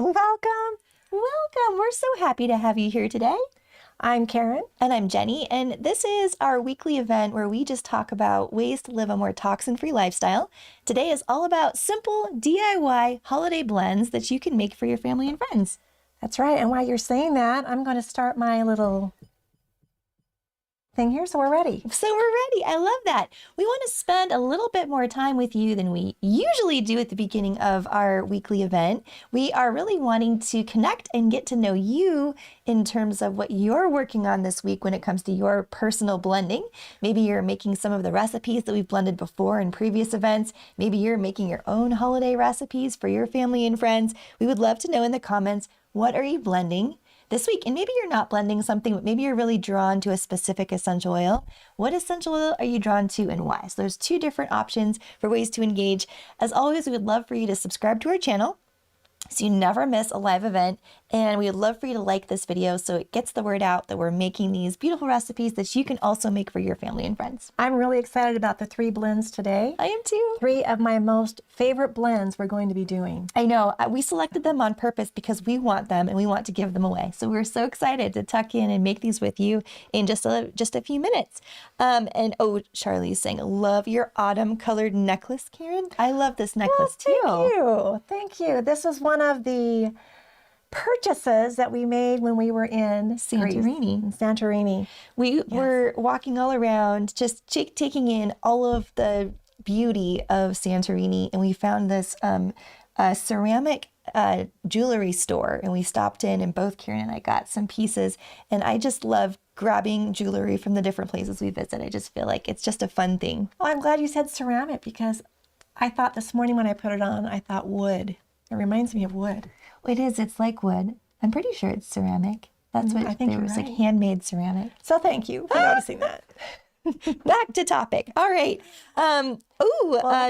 Welcome. Welcome. We're so happy to have you here today. I'm Karen. And I'm Jenny, and this is our weekly event where we just talk about ways to live a more toxin-free lifestyle. Today is all about simple DIY holiday blends that you can make for your family and friends. That's right. And while you're saying that, I'm going to start my little thing here, so we're ready. So we're ready. I love that. We want to spend a little bit more time with you than we usually do at the beginning of our weekly event. We are really wanting to connect and get to know you in terms of what you're working on this week when it comes to your personal blending. Maybe you're making some of the recipes that we've blended before in previous events. Maybe you're making your own holiday recipes for your family and friends. We would love to know in the comments, what are you blending this week? And maybe you're not blending something, but maybe you're really drawn to a specific essential oil. What essential oil are you drawn to and why? So there's two different options for ways to engage. As always, we would love for you to subscribe to our channel so you never miss a live event. And we would love for you to like this video so it gets the word out that we're making these beautiful recipes that you can also make for your family and friends. I'm really excited about the 3 blends today. I am too. 3 of my most favorite blends we're going to be doing. I know. We selected them on purpose because we want them and we want to give them away. So we're so excited to tuck in and make these with you in just a few minutes. And oh, Charlie's saying, love your autumn colored necklace, Karen. I love this necklace too. Thank you. Thank you. This is one of the purchases that we made when we were in Santorini. We were walking all around, just taking in all of the beauty of Santorini, and we found this ceramic jewelry store, and we stopped in, and both Karen and I got some pieces, and I just love grabbing jewelry from the different places we visit. I just feel like it's just a fun thing. Oh, I'm glad you said ceramic, because I thought this morning when I put it on, I thought wood. It reminds me of wood. It is. It's like wood. I'm pretty sure it's ceramic. That's what I think it was, right. like handmade ceramic. So thank you for noticing that. Back to topic. All right.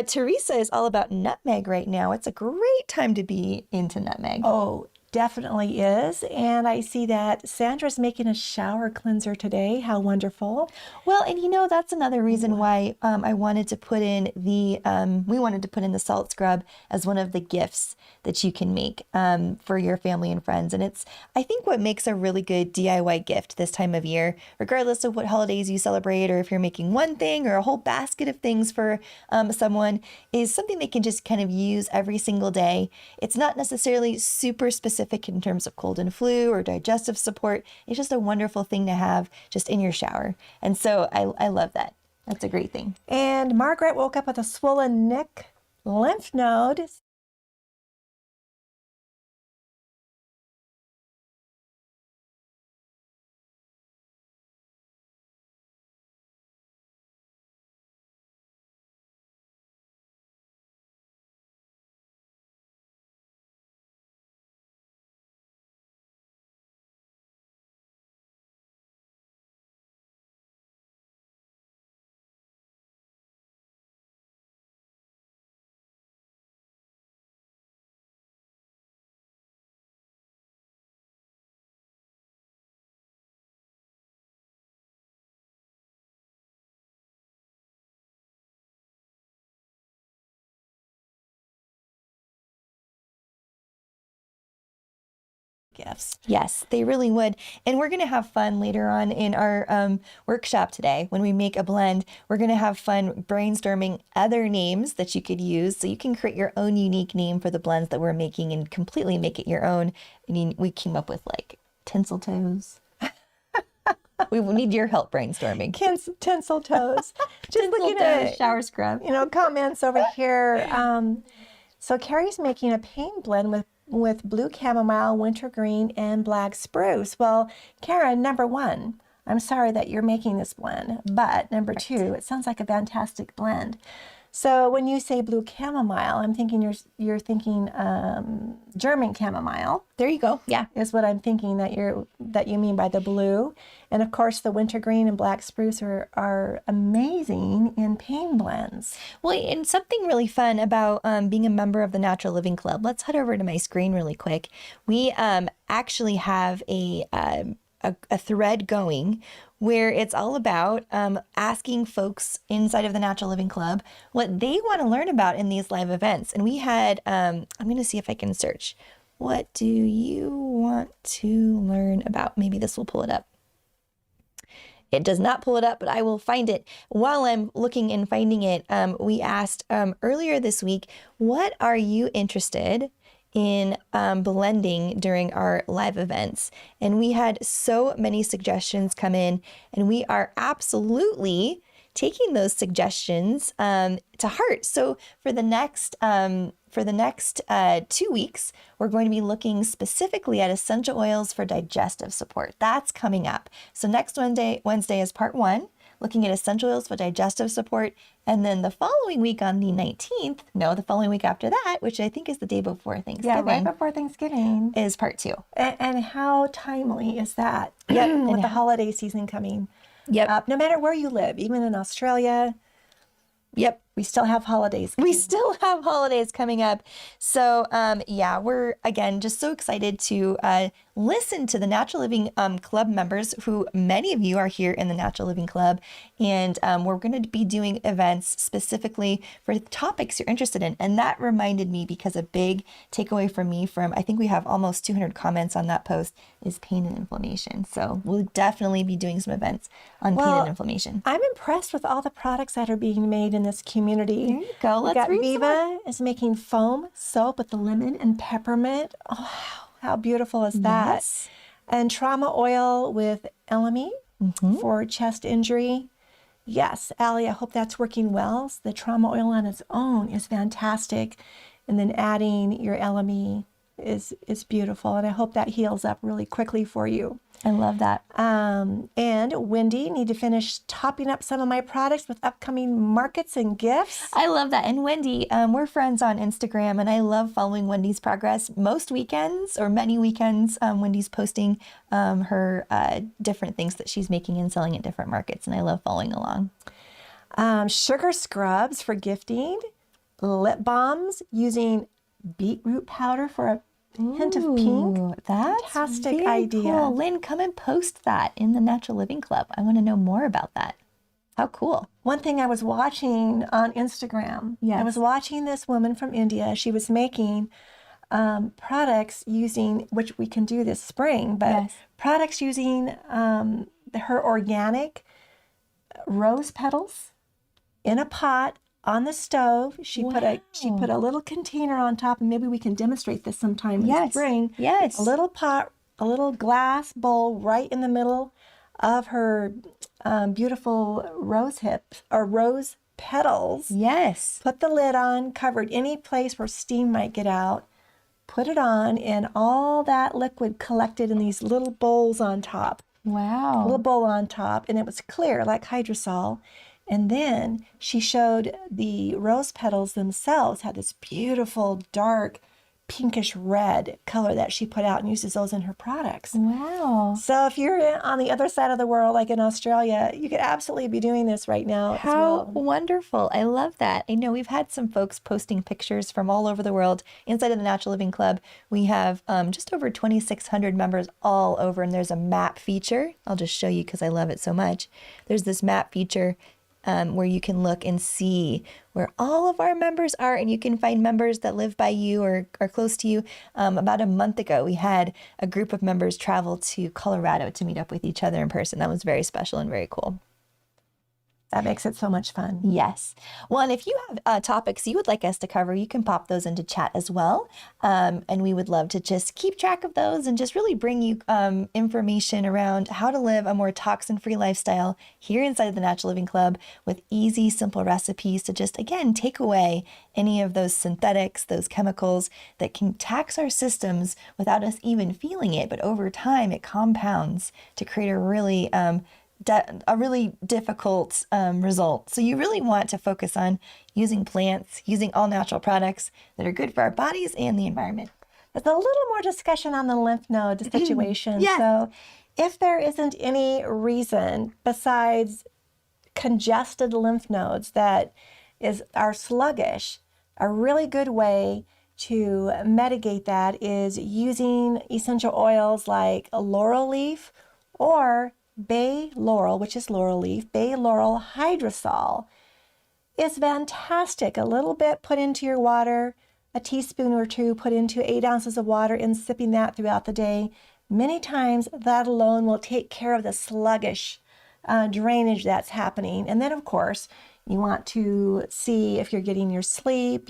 Teresa is all about nutmeg right now. It's a great time to be into nutmeg. Oh, definitely is. And I see that Sandra's making a shower cleanser today. How wonderful. Well, and that's another reason why I wanted to put in we wanted to put in the salt scrub as one of the gifts that you can make for your family and friends. And it's, I think, what makes a really good DIY gift this time of year, regardless of what holidays you celebrate, or if you're making one thing or a whole basket of things for someone, is something they can just kind of use every single day. It's not necessarily super specific in terms of cold and flu or digestive support. It's just a wonderful thing to have just in your shower. And so I love that. That's a great thing. And Margaret woke up with a swollen neck, lymph node. Gifts. Yes, they really would. And we're going to have fun later on in our workshop today. When we make a blend, we're going to have fun brainstorming other names that you could use, so you can create your own unique name for the blends that we're making and completely make it your own. I mean, we came up with like tinsel toes. We need your help brainstorming. Tinsel toes. Just looking at shower scrub. Comments over here. So Carrie's making a pain blend with blue chamomile, wintergreen, and black spruce. Well, Karen, number 1, I'm sorry that you're making this blend, but number 2, it sounds like a fantastic blend. So when you say blue chamomile, I'm thinking you're thinking German chamomile. There you go. Yeah, is what I'm thinking that you mean by the blue. And of course, the wintergreen and black spruce are amazing in pain blends. Well, and something really fun about being a member of the Natural Living Club. Let's head over to my screen really quick. We actually have a thread going where it's all about asking folks inside of the Natural Living Club what they want to learn about in these live events. And we had, I'm going to see if I can search. What do you want to learn about? Maybe this will pull it up. It does not pull it up, but I will find it. While I'm looking and finding it, we asked earlier this week, what are you interested in blending during our live events? And we had so many suggestions come in, and we are absolutely taking those suggestions to heart. So for the next 2 weeks, we're going to be looking specifically at essential oils for digestive support. That's coming up. So next Wednesday is part 1, looking at essential oils for digestive support. And then the following week on the 19th, the following week after that, which I think is the day before Thanksgiving. Yeah, right before Thanksgiving. Is part 2. And how timely is that? Yep. With the holiday season coming Yep. no matter where you live, even in Australia. Yep. We still have holidays. We still have holidays coming up. So we're, again, just so excited to listen to the Natural Living Club members, who many of you are here in the Natural Living Club. And we're going to be doing events specifically for topics you're interested in. And that reminded me, because a big takeaway from me I think we have almost 200 comments on that post, is pain and inflammation. So we'll definitely be doing some events on pain and inflammation. I'm impressed with all the products that are being made in this community. There you go. Let's read Viva is making foam soap with the lemon and peppermint. Oh, how beautiful is that? Yes. And trauma oil with elemi for chest injury. Yes, Allie, I hope that's working well. The trauma oil on its own is fantastic. And then adding your elemi is beautiful. And I hope that heals up really quickly for you. I love that. And Wendy, need to finish topping up some of my products with upcoming markets and gifts. I love that. And Wendy, we're friends on Instagram, and I love following Wendy's progress. Most weekends, or many weekends, Wendy's posting her different things that she's making and selling at different markets, and I love following along. Sugar scrubs for gifting, lip balms using beetroot powder for a hint of pink. That's fantastic very idea. Cool. Lynn, come and post that in the Natural Living Club. I want to know more about that. How cool. One thing I was watching on Instagram, Yes. I was watching this woman from India. She was making products using, which we can do this spring, but Yes. products using her organic rose petals in a pot on the stove. She put a little container on top, and maybe we can demonstrate this sometime in spring. Yes. A little pot, a little glass bowl right in the middle of her beautiful rose hips or rose petals. Yes. Put the lid on, covered any place where steam might get out. Put it on, and all that liquid collected in these little bowls on top. Wow. A little bowl on top, and it was clear like hydrosol. And then she showed the rose petals themselves had this beautiful dark pinkish red color that she put out, and uses those in her products. Wow. So if you're on the other side of the world, like in Australia, you could absolutely be doing this right now as How well. wonderful. I love that. I know we've had some folks posting pictures from all over the world inside of the Natural Living Club. We have just over 2,600 members all over, and there's a map feature. I'll just show you because I love it so much. There's this map feature where you can look and see where all of our members are, and you can find members that live by you or are close to you. About a month ago, we had a group of members travel to Colorado to meet up with each other in person. That was very special and very cool. That makes it so much fun. Yes. Well, and if you have topics you would like us to cover, you can pop those into chat as well. And we would love to just keep track of those and just really bring you information around how to live a more toxin-free lifestyle here inside of the Natural Living Club, with easy, simple recipes to just, again, take away any of those synthetics, those chemicals that can tax our systems without us even feeling it. But over time, it compounds to create a really difficult result. So you really want to focus on using plants, using all natural products that are good for our bodies and the environment. There's a little more discussion on the lymph node situation. Yes. So if there isn't any reason besides congested lymph nodes that are sluggish, a really good way to mitigate that is using essential oils like laurel leaf or bay laurel, which is laurel leaf. Bay laurel hydrosol is fantastic. A little bit put into your water, a teaspoon or two put into 8 ounces of water and sipping that throughout the day, many times that alone will take care of the sluggish drainage that's happening. And then, of course, you want to see if you're getting your sleep,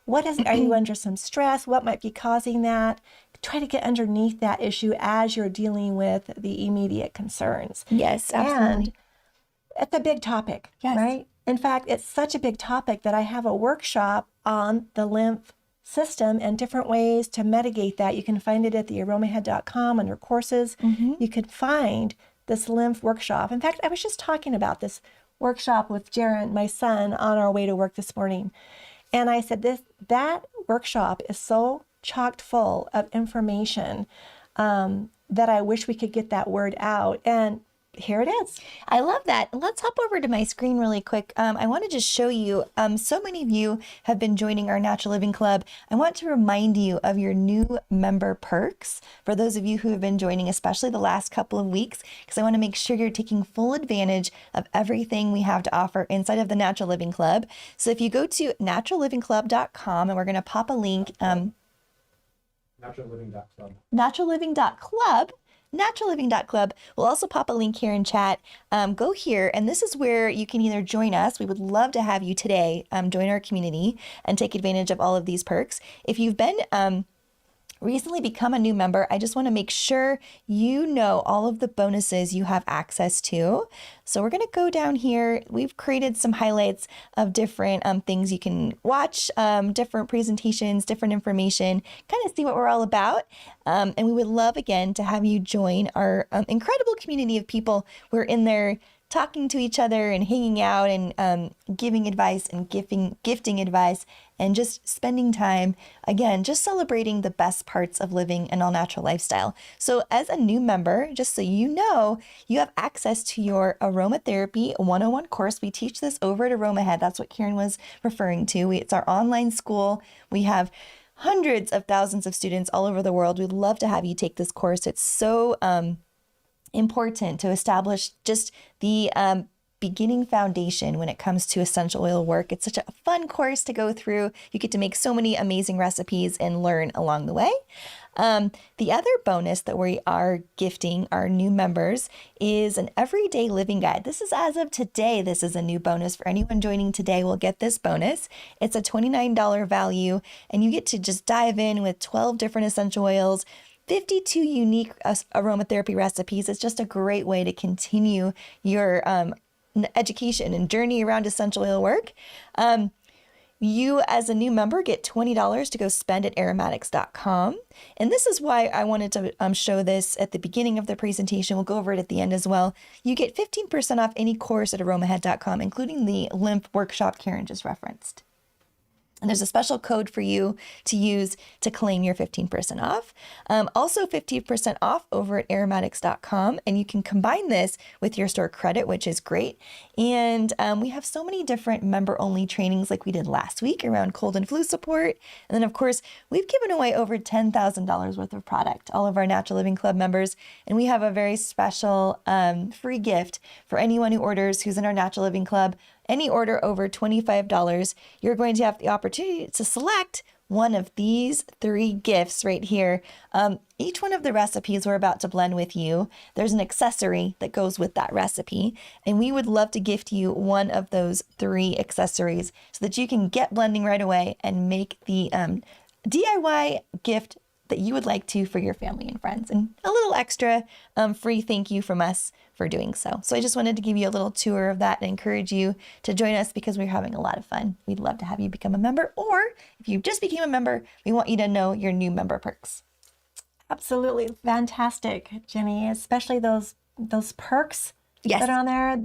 what is, are you under some stress? What might be causing that? Try to get underneath that issue as you're dealing with the immediate concerns. Yes, absolutely. And it's a big topic, Yes. right? In fact, it's such a big topic that I have a workshop on the lymph system and different ways to mitigate that. You can find it at thearomahead.com under courses. You can find this lymph workshop. In fact, I was just talking about this workshop with Jaron, my son, on our way to work this morning. And I said that workshop is so chocked full of information that I wish we could get that word out. And here it is. I love that. Let's hop over to my screen really quick. I want to just show you, so many of you have been joining our Natural Living Club. I want to remind you of your new member perks for those of you who have been joining, especially the last couple of weeks, because I want to make sure you're taking full advantage of everything we have to offer inside of the Natural Living Club. So if you go to naturallivingclub.com, and we're going to pop a link, naturalliving.club. naturalliving.club. We'll also pop a link here in chat. Go here, and this is where you can either join us. We would love to have you today join our community and take advantage of all of these perks. If you've been recently become a new member, I just want to make sure you know all of the bonuses you have access to. So we're going to go down here. We've created some highlights of different things you can watch, different presentations, different information, kind of see what we're all about. And we would love, again, to have you join our incredible community of people. We're in there talking to each other and hanging out and giving advice and gifting advice and just spending time, again, just celebrating the best parts of living an all-natural lifestyle. So as a new member, just so you know, you have access to your Aromatherapy 101 course. We teach this over at AromaHead. That's what Karen was referring to. It's our online school. We have hundreds of thousands of students all over the world. We'd love to have you take this course. It's so important to establish just the beginning foundation when it comes to essential oil work. It's such a fun course to go through. You get to make so many amazing recipes and learn along the way. The other bonus that we are gifting our new members is an everyday living guide. This is as of today. This is a new bonus for anyone joining today. Will get this bonus. It's a $29 value, and you get to just dive in with 12 different essential oils, 52 unique aromatherapy recipes. It's just a great way to continue your education and journey around essential oil work. You, as a new member, get $20 to go spend at aromatics.com. And this is why I wanted to show this at the beginning of the presentation. We'll go over it at the end as well. You get 15% off any course at aromahead.com, including the lymph workshop Karen just referenced. And there's a special code for you to use to claim your 15% off. Also 50% off over at aromatics.com. And you can combine this with your store credit, which is great. And we have so many different member-only trainings like we did last week around cold and flu support. And then, of course, we've given away over $10,000 worth of product, all of our Natural Living Club members. And we have a very special free gift for anyone who orders who's in our Natural Living Club. Any order over $25, you're going to have the opportunity to select one of these 3 gifts right here. Each one of the recipes we're about to blend with you, there's an accessory that goes with that recipe. And we would love to gift you one of those 3 accessories so that you can get blending right away and make the DIY gift that you would like to for your family and friends, and a little extra free thank you from us for doing so. So I just wanted to give you a little tour of that and encourage you to join us because we're having a lot of fun. We'd love to have you become a member, or if you just became a member, we want you to know your new member perks. Absolutely fantastic, Jenny, especially those perks Yes. that are on there.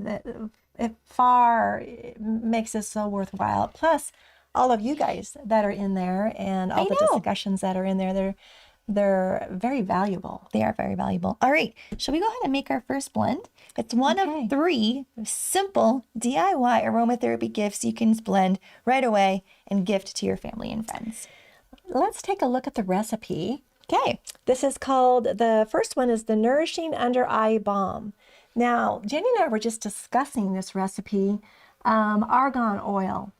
It makes it so worthwhile. Plus, all of you guys that are in there and all the discussions that are in there, they're very valuable. They are very valuable. All right, shall we go ahead and make our first blend? It's one of 3 simple DIY aromatherapy gifts you can blend right away and gift to your family and friends. Let's take a look at the recipe. Okay. This is called, the first one is the Nourishing Under Eye Balm. Now, Jenny and I were just discussing this recipe, argan oil.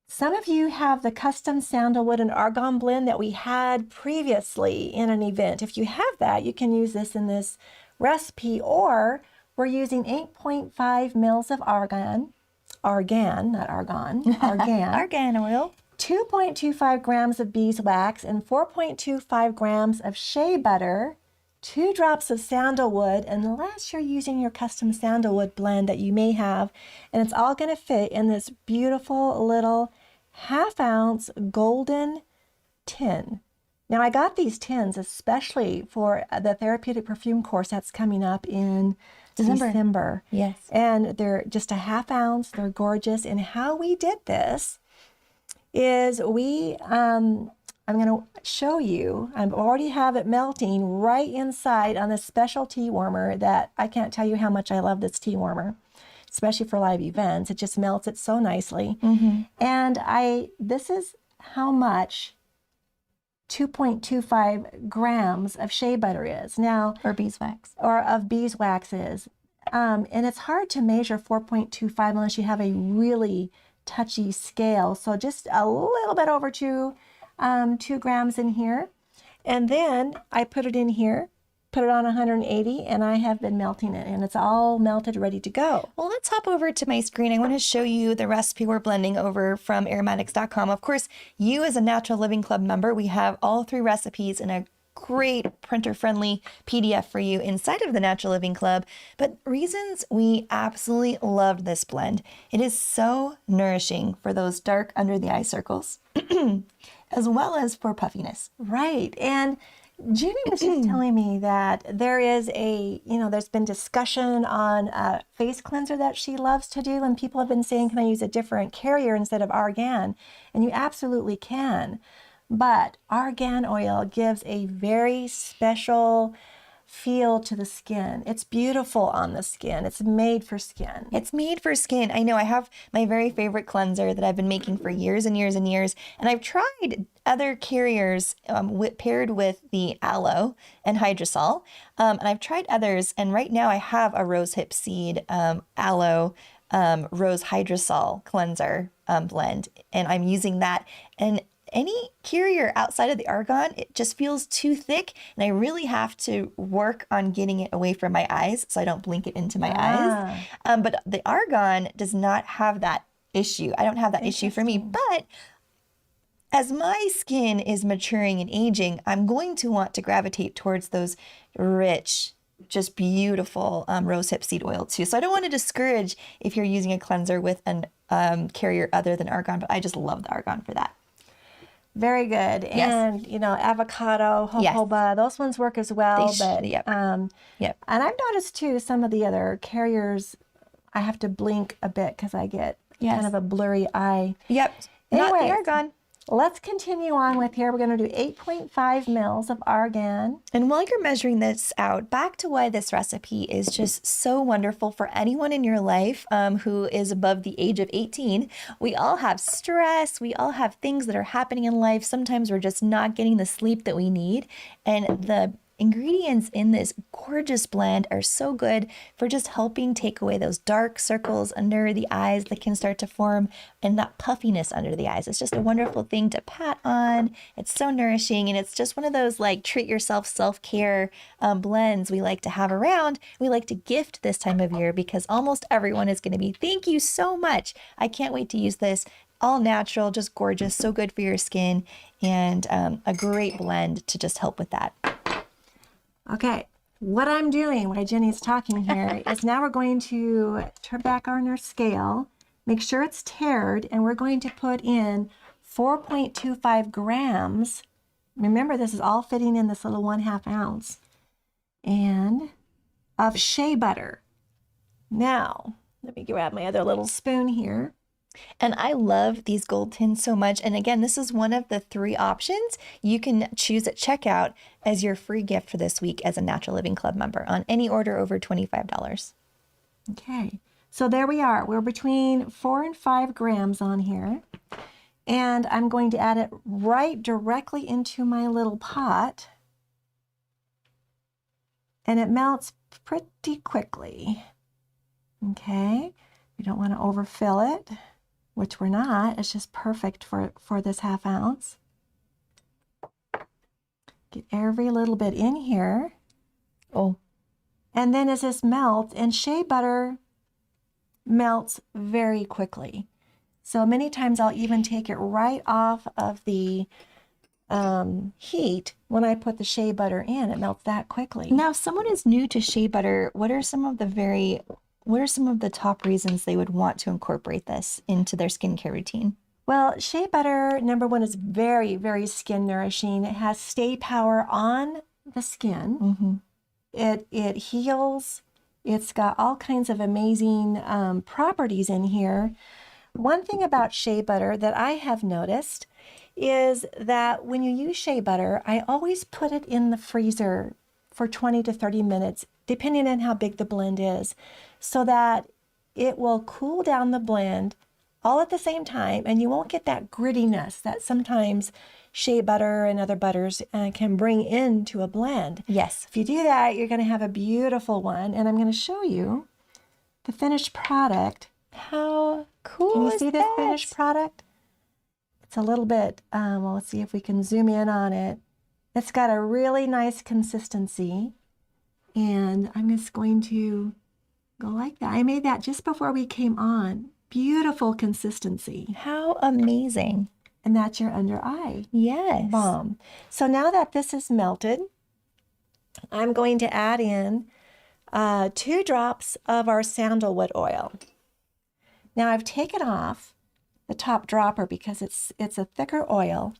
Some of you have the custom sandalwood and argan blend that we had previously in an event. If you have that, you can use this in this recipe, or we're using 8.5 mils of argan, not argan, argan, Argan oil. 2.25 grams of beeswax, and 4.25 grams of shea butter, 2 drops of sandalwood, unless you're using your custom sandalwood blend that you may have, and it's all going to fit in this beautiful little half-ounce golden tin. Now, I got these tins especially for the therapeutic perfume course that's coming up in December. Yes. And they're just a half ounce. They're gorgeous. And how we did this is I'm going to show you. I already have it melting right inside on this special tea warmer that I can't tell you how much I love this tea warmer, especially for live events. It just melts it so nicely. And this is how much 2.25 grams of shea butter is. Now, Or beeswax. or of beeswax is. And it's hard to measure 4.25 unless you have a really touchy scale. So just a little bit over 2 grams in here. And then I put it in here, put it on 180, and I have been melting it, and it's all melted, ready to go. Well, let's hop over to my screen. I want to show you the recipe we're blending over from aromatics.com. Of course, you as a Natural Living Club member, we have all 3 recipes in a great printer-friendly PDF for you inside of the Natural Living Club. But reasons we absolutely loved this blend. It is so nourishing for those dark under the eye circles, as well as for puffiness. Right. And Judy was just telling me that there's been discussion on a face cleanser that she loves to do, and people have been saying, can I use a different carrier instead of argan? And you absolutely can. But argan oil gives a very special feel to the skin. It's beautiful on the skin. It's made for skin. It's made for skin. I know I have my very favorite cleanser that I've been making for years and years and years. And I've tried other carriers paired with the aloe and hydrosol. And I've tried others. And right now I have a rosehip seed aloe rose hydrosol cleanser blend. And I'm using that. And any carrier outside of the argan, it just feels too thick, and I really have to work on getting it away from my eyes so I don't blink it into my eyes. But the argan does not have that issue. I don't have that issue for me. But as my skin is maturing and aging, I'm going to want to gravitate towards those rich, just beautiful rosehip seed oil too. So I don't want to discourage if you're using a cleanser with an carrier other than argan, but I just love the argan for that. Very good. Yes. And, avocado, jojoba, those ones work as well. And I've noticed, too, some of the other carriers, I have to blink a bit because I get kind of a blurry eye. Yep. Anyway, Not the argan. Let's continue on with here. We're going to do 8.5 mils of argan. And while you're measuring this out, back to why this recipe is just so wonderful for anyone in your life who is above the age of 18. We all have stress. We all have things that are happening in life. Sometimes we're just not getting the sleep that we need. And the ingredients in this gorgeous blend are so good for just helping take away those dark circles under the eyes that can start to form and that puffiness under the eyes. It's just a wonderful thing to pat on. It's so nourishing, and it's just one of those like treat yourself self-care blends we like to have around. We like to gift this time of year because almost everyone is going to be, thank you so much. I can't wait to use this. All natural, just gorgeous, so good for your skin, and a great blend to just help with that. Okay, what I'm doing while Jenny's talking here is now we're going to turn back on our scale, make sure it's tared, and we're going to put in 4.25 grams. Remember, this is all fitting in this little 1/2 ounce. And of shea butter. Now, let me grab my other little spoon here. And I love these gold tins so much. And again, this is one of the 3 options you can choose at checkout as your free gift for this week as a Natural Living Club member on any order over $25. Okay, so there we are. We're between 4 and 5 grams on here. And I'm going to add it right directly into my little pot. And it melts pretty quickly. Okay, we don't want to overfill it. which we're not. It's just perfect for this 1/2 ounce. Get every little bit in here. Oh, And then as this melts, and shea butter melts very quickly. So many times I'll even take it right off of the heat when I put the shea butter in. It melts that quickly. now if someone is new to shea butter, what are some of the top reasons they would want to incorporate this into their skincare routine? Well, shea butter, number one, is very, very skin nourishing. It has stay power on the skin. Mm-hmm. It heals. It's got all kinds of amazing properties in here. One thing about shea butter that I have noticed is that when you use shea butter, I always put it in the freezer for 20 to 30 minutes, depending on how big the blend is, so that it will cool down the blend all at the same time, and you won't get that grittiness that sometimes shea butter and other butters can bring into a blend. Yes. If you do that, you're going to have a beautiful one, and I'm going to show you the finished product. How cool Can you is see this that? finished product? It's a little bit, well, let's see if we can zoom in on it. It's got a really nice consistency, and I'm just going to go like that. I made that just before we came on. Beautiful consistency. How amazing. And that's your under eye Yes. balm. So now that this is melted, I'm going to add in 2 drops of our sandalwood oil. Now I've taken off the top dropper because it's a thicker oil.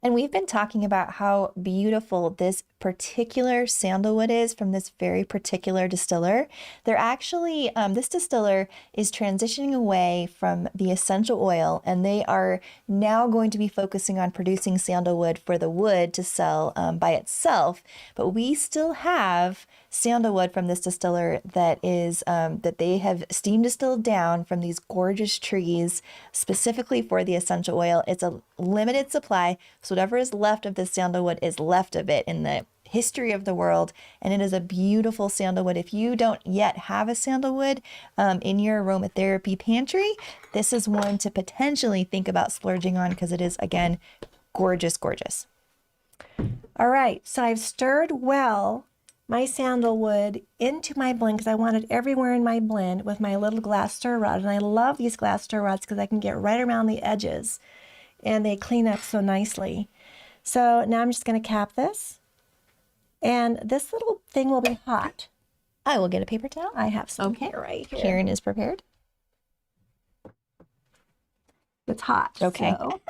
And we've been talking about how beautiful this particular sandalwood is from this very particular distiller. They're actually, this distiller is transitioning away from the essential oil, and they are now going to be focusing on producing sandalwood for the wood to sell by itself. But we still have sandalwood from this distiller that is that they have steam distilled down from these gorgeous trees specifically for the essential oil. It's a limited supply, so whatever is left of this sandalwood is left of it in the history of the world, and it is a beautiful sandalwood. If you don't yet have a sandalwood in your aromatherapy pantry, this is one to potentially think about splurging on because it is, again, gorgeous, gorgeous. All right, so I've stirred well my sandalwood into my blend because I want it everywhere in my blend with my little glass stir rod. And I love these glass stir rods because I can get right around the edges and they clean up so nicely. So now I'm just going to cap this. And this little thing will be hot. I will get a paper towel. I have some Okay. here right here. Karen is prepared. It's hot. Okay. So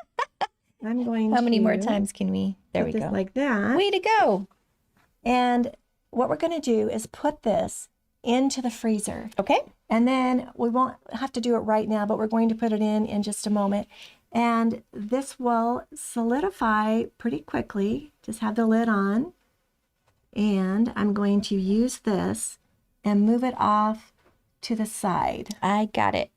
I'm going How many more to times can we? There put we this go. like that. Way to go. And what we're going to do is put this into the freezer. Okay. And then we won't have to do it right now, but we're going to put it in just a moment. And this will solidify pretty quickly. Just have the lid on. And I'm going to use this and move it off to the side. I got it.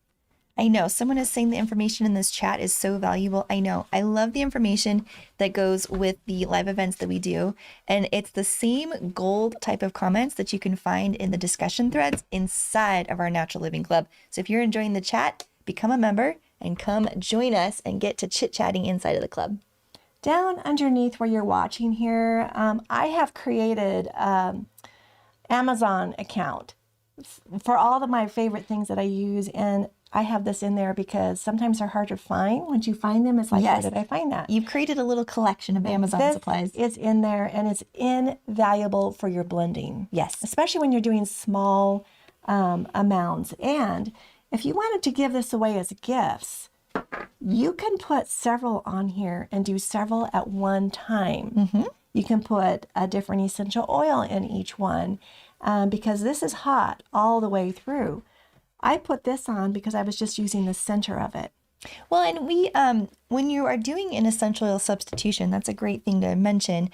I know someone is saying the information in this chat is so valuable. I know. I love the information that goes with the live events that we do. And it's the same gold type of comments that you can find in the discussion threads inside of our Natural Living Club. So if you're enjoying the chat, become a member and come join us and get to chit-chatting inside of the club. Down underneath where you're watching here, I have created Amazon account for all of my favorite things that I use, and I have this in there because sometimes they're hard to find. Once you find them, it's like, Yes. where did I find that? You've created a little collection of Amazon This supplies. is in there, and it's invaluable for your blending. Yes. Especially when you're doing small amounts. And if you wanted to give this away as gifts, you can put several on here and do several at one time. Mm-hmm. You can put a different essential oil in each one because this is hot all the way through. I put this on because I was just using the center of it. Well, and we, when you are doing an essential oil substitution, that's a great thing to mention.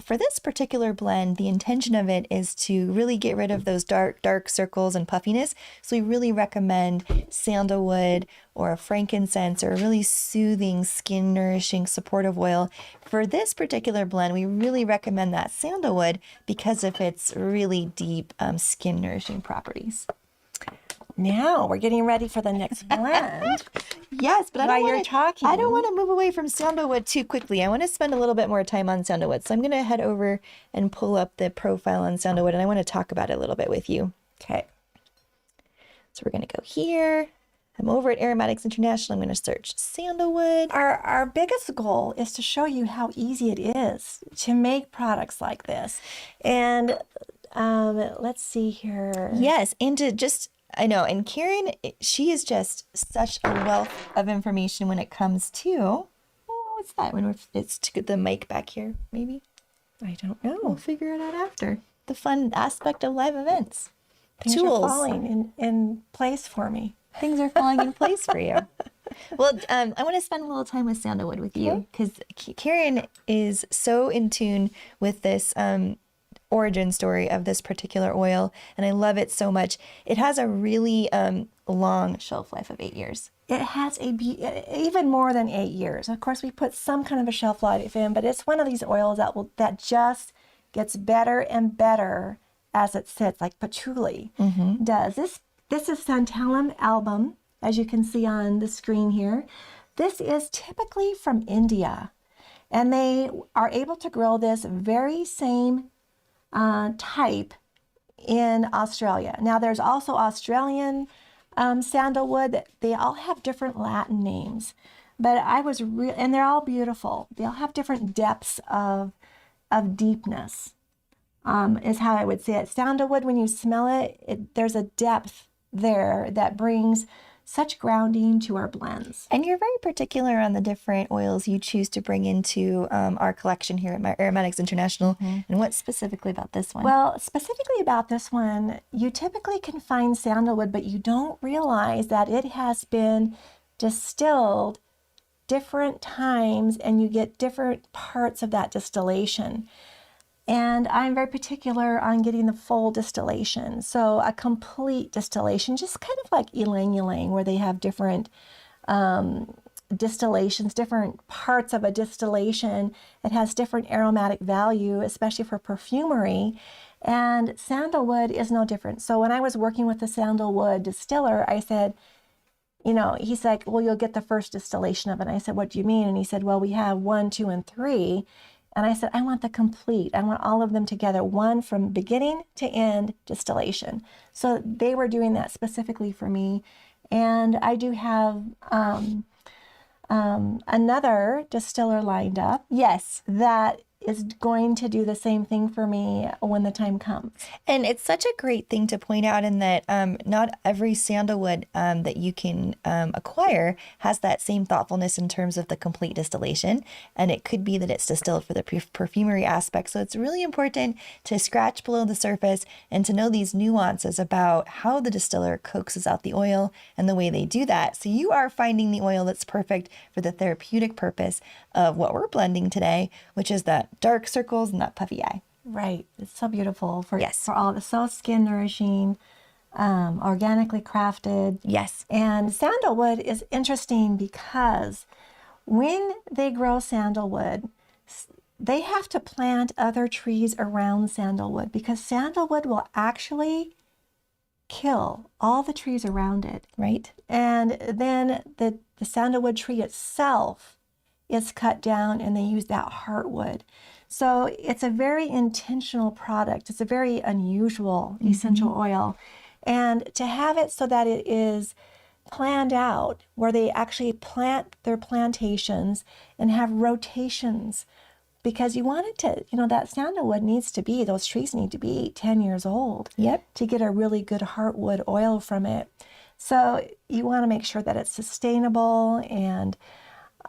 For this particular blend, the intention of it is to really get rid of those dark circles and puffiness. So we really recommend sandalwood or a frankincense or a really soothing, skin nourishing, supportive oil. For this particular blend, we really recommend that sandalwood because of its really deep skin nourishing properties. now we're getting ready for the next blend. Yes, but While you're talking. I don't want to move away from sandalwood too quickly. I want to spend a little bit more time on sandalwood. So I'm going to head over and pull up the profile on sandalwood, and I want to talk about it a little bit with you. Okay. So we're going to go here. I'm over at Aromatics International. I'm going to search sandalwood. Our biggest goal is to show you how easy it is to make products like this. And let's see here. Yes, and to just, I know, and Karen, she is just such a wealth of information when it comes to, what's that? When it's to get the mic back here, maybe? I don't know. We'll figure it out after. The fun aspect of live events. Things Tools. are falling in place for me. Things are falling in place for you. Well, I want to spend a little time with sandalwood with you because Karen is so in tune with this origin story of this particular oil, and I love it so much. It has a really long shelf life of 8 years. It has even more than 8 years. Of course, we put some kind of a shelf life in, but it's one of these oils that just gets better and better as it sits, like patchouli does. This is Santalum album, as you can see on the screen here. This is typically from India, and they are able to grow this very same type in Australia. Now, there's also Australian sandalwood. They all have different Latin names, but and they're all beautiful. They all have different depths of deepness, is how I would say it. Sandalwood, when you smell it, there's a depth there that brings such grounding to our blends. And you're very particular on the different oils you choose to bring into our collection here at Aromatics International. And what specifically about this one? Well, specifically about this one, you typically can find sandalwood, but you don't realize that it has been distilled different times and you get different parts of that distillation. And I'm very particular on getting the full distillation. So a complete distillation, just kind of like ylang ylang, where they have different distillations, different parts of a distillation. It has different aromatic value, especially for perfumery. And sandalwood is no different. So when I was working with the sandalwood distiller, I said, he's like, well, you'll get the first distillation of it. And I said, what do you mean? And he said, well, we have 1, 2, and 3. And I said, I want the complete. I want all of them together, one from beginning to end distillation. So they were doing that specifically for me. And I do have another distiller lined up. Yes. That is going to do the same thing for me when the time comes. And it's such a great thing to point out in that not every sandalwood that you can acquire has that same thoughtfulness in terms of the complete distillation. And it could be that it's distilled for the perfumery aspect. So it's really important to scratch below the surface and to know these nuances about how the distiller coaxes out the oil and the way they do that. So you are finding the oil that's perfect for the therapeutic purpose of what we're blending today, which is that dark circles and that puffy eye. Right. It's so beautiful for all of it. So skin nourishing, organically crafted. Yes. And sandalwood is interesting because when they grow sandalwood, they have to plant other trees around sandalwood because sandalwood will actually kill all the trees around it. Right. And then the sandalwood tree itself is cut down and they use that heartwood. So it's a very intentional product. It's a very unusual essential oil. And to have it so that it is planned out where they actually plant their plantations and have rotations, because you want it to, that sandalwood those trees need to be 10 years old. Yep. To get a really good heartwood oil from it. So you want to make sure that it's sustainable. And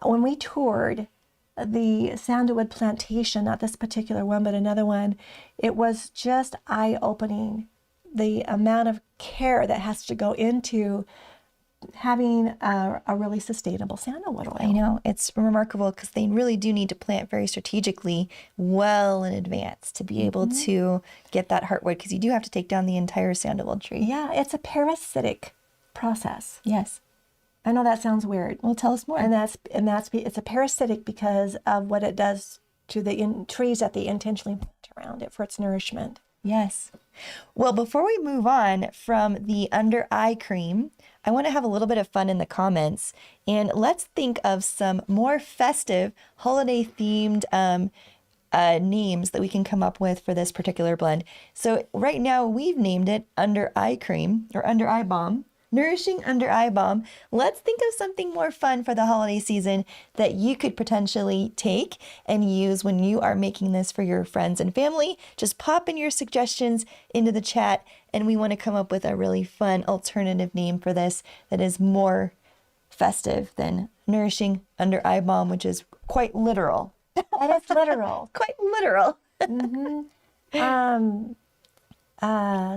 when we toured the sandalwood plantation, not this particular one, but another one, it was just eye-opening, the amount of care that has to go into having a really sustainable sandalwood oil. I know, it's remarkable because they really do need to plant very strategically well in advance to be able to get that heartwood, because you do have to take down the entire sandalwood tree. Yeah, it's a parasitic process. Yes. I know that sounds weird. Well, tell us more. And it's a parasitic because of what it does to the trees that they intentionally plant around it for its nourishment. Yes. Well, before we move on from the under eye cream, I want to have a little bit of fun in the comments, and let's think of some more festive, holiday themed names that we can come up with for this particular blend. So right now we've named it under eye cream or under eye balm. Nourishing under eye balm. Let's think of something more fun for the holiday season that you could potentially take and use when you are making this for your friends and family. Just pop in your suggestions into the chat, and we want to come up with a really fun alternative name for this that is more festive than nourishing under eye balm, which is quite literal. And it's literal. Quite literal.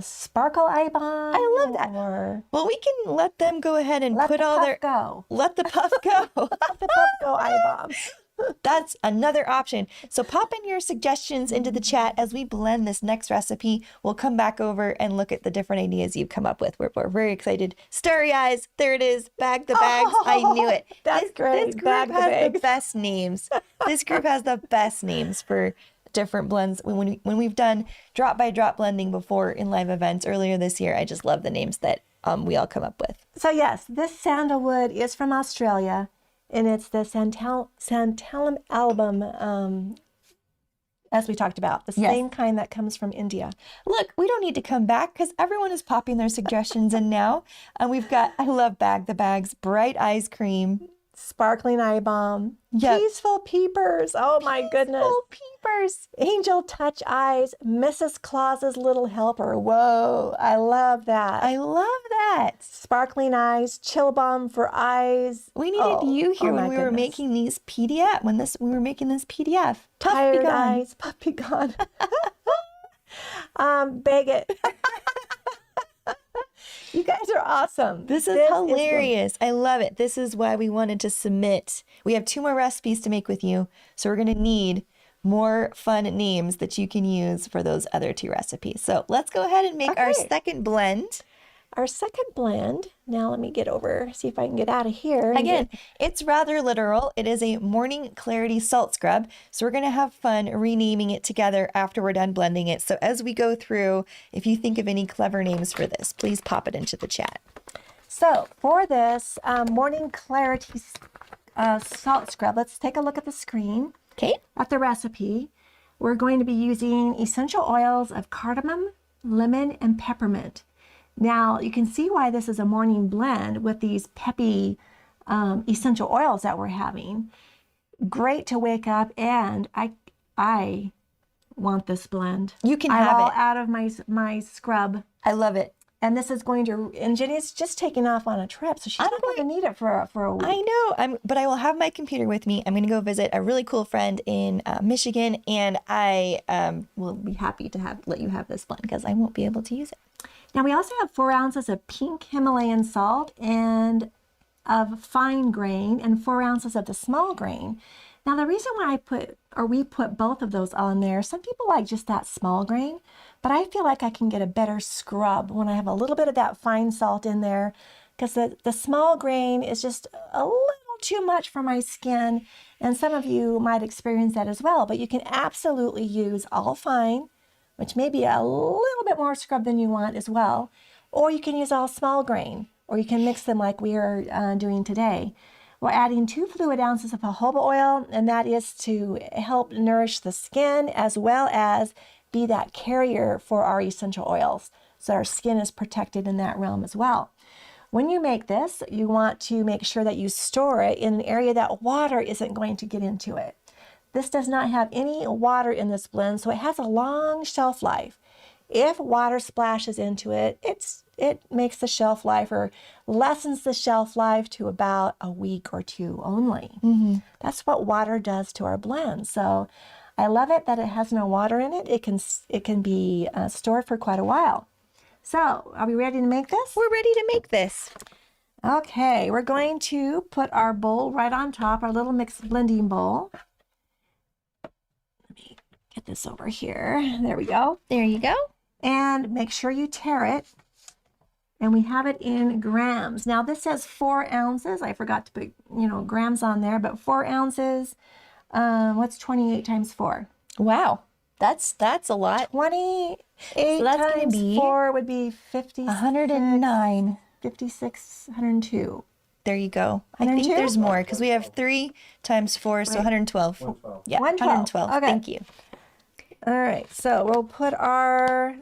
Sparkle eye balm. I love that. Or Well, we can let them go ahead and let put the all puff their go. let the puff go. Let the puff go eye balm. That's another option. So pop in your suggestions into the chat as we blend this next recipe. We'll come back over and look at the different ideas you've come up with. We're very excited. Starry eyes. There it is. Bag the bags. I knew it. That's great. This group Bag the has the bags. best names. This group has the best names for different blends. When we've done drop by drop blending before in live events earlier this year, I just love the names that we all come up with. So yes, this sandalwood is from Australia, and it's the Santalum album, as we talked about, the Yes. same kind that comes from India. Look, we don't need to come back because everyone is popping their suggestions in now. And we've got, I love Bag the Bags, Bright Eyes Cream, Sparkling eye balm, Yep. peaceful peepers. Oh my goodness. Oh, peepers. Angel touch eyes, Mrs. Claus's little helper. Whoa, I love that. I love that. Sparkling eyes, chill balm for eyes. We needed you here my when we were goodness. making these PDF, we were making this PDF. Puff Tired be gone. eyes, puppy gone. Beg it. You guys are awesome. This is hilarious. I love it. This is why we wanted to submit. We have 2 more recipes to make with you. So we're going to need more fun names that you can use for those other 2 recipes. So let's go ahead and make our Okay. second blend. Our second blend. Now let me get over, see if I can get out of here. and Again, get- it's rather literal. It is a morning clarity salt scrub. So we're going to have fun renaming it together after we're done blending it. So as we go through, if you think of any clever names for this, please pop it into the chat. So for this morning clarity salt scrub, let's take a look at the screen Okay. at the recipe. We're going to be using essential oils of cardamom, lemon, and peppermint. Now you can see why this is a morning blend with these peppy essential oils that we're having. Great to wake up, and I want this blend. You can I'm have all it. out of my scrub, I love it. and this is going to. And Jenny's just taking off on a trip, so she's not going to need it for a week. I know, but I will have my computer with me. I'm going to go visit a really cool friend in Michigan, and I will be happy to let you have this blend because I won't be able to use it. Now we also have 4 ounces of pink Himalayan salt and of fine grain and 4 ounces of the small grain. Now the reason why we put both of those on there, some people like just that small grain, but I feel like I can get a better scrub when I have a little bit of that fine salt in there, because the small grain is just a little too much for my skin, and some of you might experience that as well. But you can absolutely use all fine, which may be a little bit more scrub than you want as well. Or you can use all small grain, or you can mix them like we are doing today. We're adding 2 fluid ounces of jojoba oil, and that is to help nourish the skin as well as be that carrier for our essential oils. So our skin is protected in that realm as well. When you make this, you want to make sure that you store it in an area that water isn't going to get into it. This does not have any water in this blend, so it has a long shelf life. If water splashes into it, it makes the shelf life or lessens the shelf life to about a week or 2 only. That's what water does to our blend. So I love it that it has no water in it. It can be stored for quite a while. So are we ready to make this? We're ready to make this. Okay, we're going to put our bowl right on top, our little mixed blending bowl. Let me get this over here. There we go. There you go. And make sure you tare it. And we have it in grams. Now this says 4 ounces. I forgot to put, grams on there, but 4 ounces. What's 28 times 4? Wow. That's a lot. 28 So that's gonna times be 4 would be 56. 109. 56, 102. There you go. I think 102? there's more because we have 3 times 4, so 112. Yeah, 112. 112. Okay. Thank you. All right, so we'll put our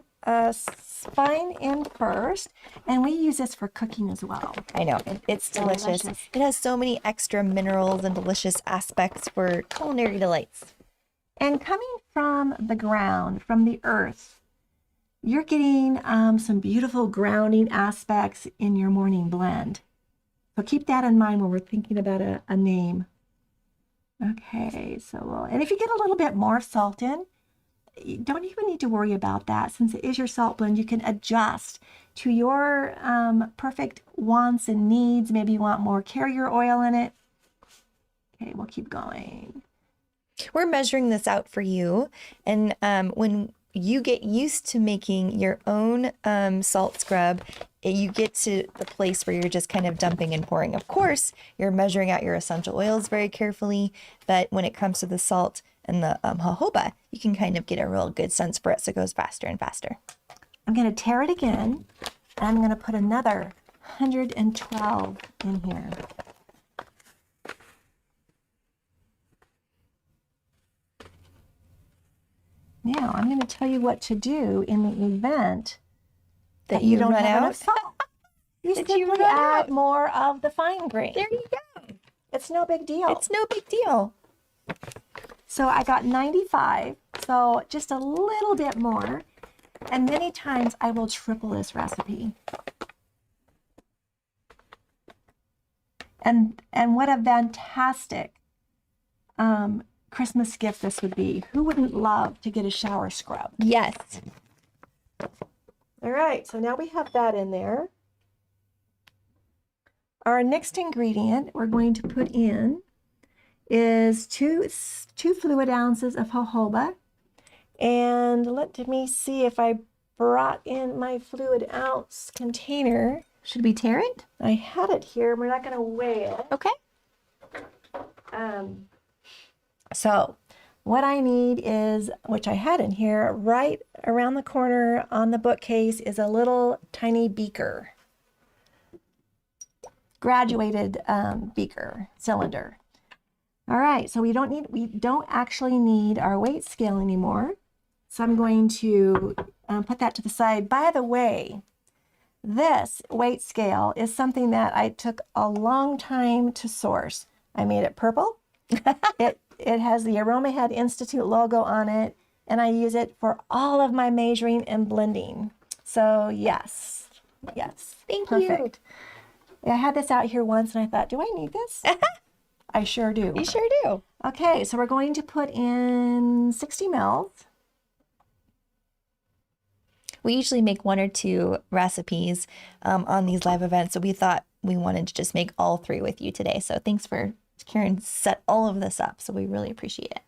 spine in first, and we use this for cooking as well. I know. It's delicious. Delicious. It has so many extra minerals and delicious aspects for culinary delights. And coming from the ground, from the earth, you're getting some beautiful grounding aspects in your morning blend. So keep that in mind when we're thinking about a name. Okay, so and if you get a little bit more salt in, you don't even need to worry about that. Since it is your salt blend, you can adjust to your perfect wants and needs. Maybe you want more carrier oil in it. Okay, we'll keep going. We're measuring this out for you. And when you get used to making your own salt scrub, you get to the place where you're just kind of dumping and pouring. Of course, you're measuring out your essential oils very carefully, but when it comes to the salt and the jojoba, you can kind of get a real good sense for it, so it goes faster and faster. I'm going to tare it again, and I'm going to put another 112 in here. Now, I'm going to tell you what to do in the event that you don't run have out. enough salt. You That simply you run add out. more of the fine grain. There you go. It's no big deal. It's no big deal. So I got 95, so just a little bit more. And many times I will triple this recipe. And what a fantastic Christmas gift this would be. Who wouldn't love to get a shower scrub? Yes. All right, so now we have that in there. Our next ingredient we're going to put in is two fluid ounces of jojoba. And let me see if I brought in my fluid ounce container. Should we tear it? I had it here. We're not going to weigh it. Okay. So what I need is, which I had in here, right around the corner on the bookcase is a little tiny beaker. Graduated beaker cylinder. All right, so we don't actually need our weight scale anymore. So I'm going to put that to the side. By the way, this weight scale is something that I took a long time to source. I made it purple. It has the Aromahead Institute logo on it, and I use it for all of my measuring and blending. So yes. Thank you. Perfect. I had this out here once and I thought, do I need this? I sure do. You sure do. Okay, so we're going to put in 60 mils. We usually make 1 or 2 recipes on these live events, so we thought we wanted to just make all 3 with you today. So thanks for Karen set all of this up, so we really appreciate it.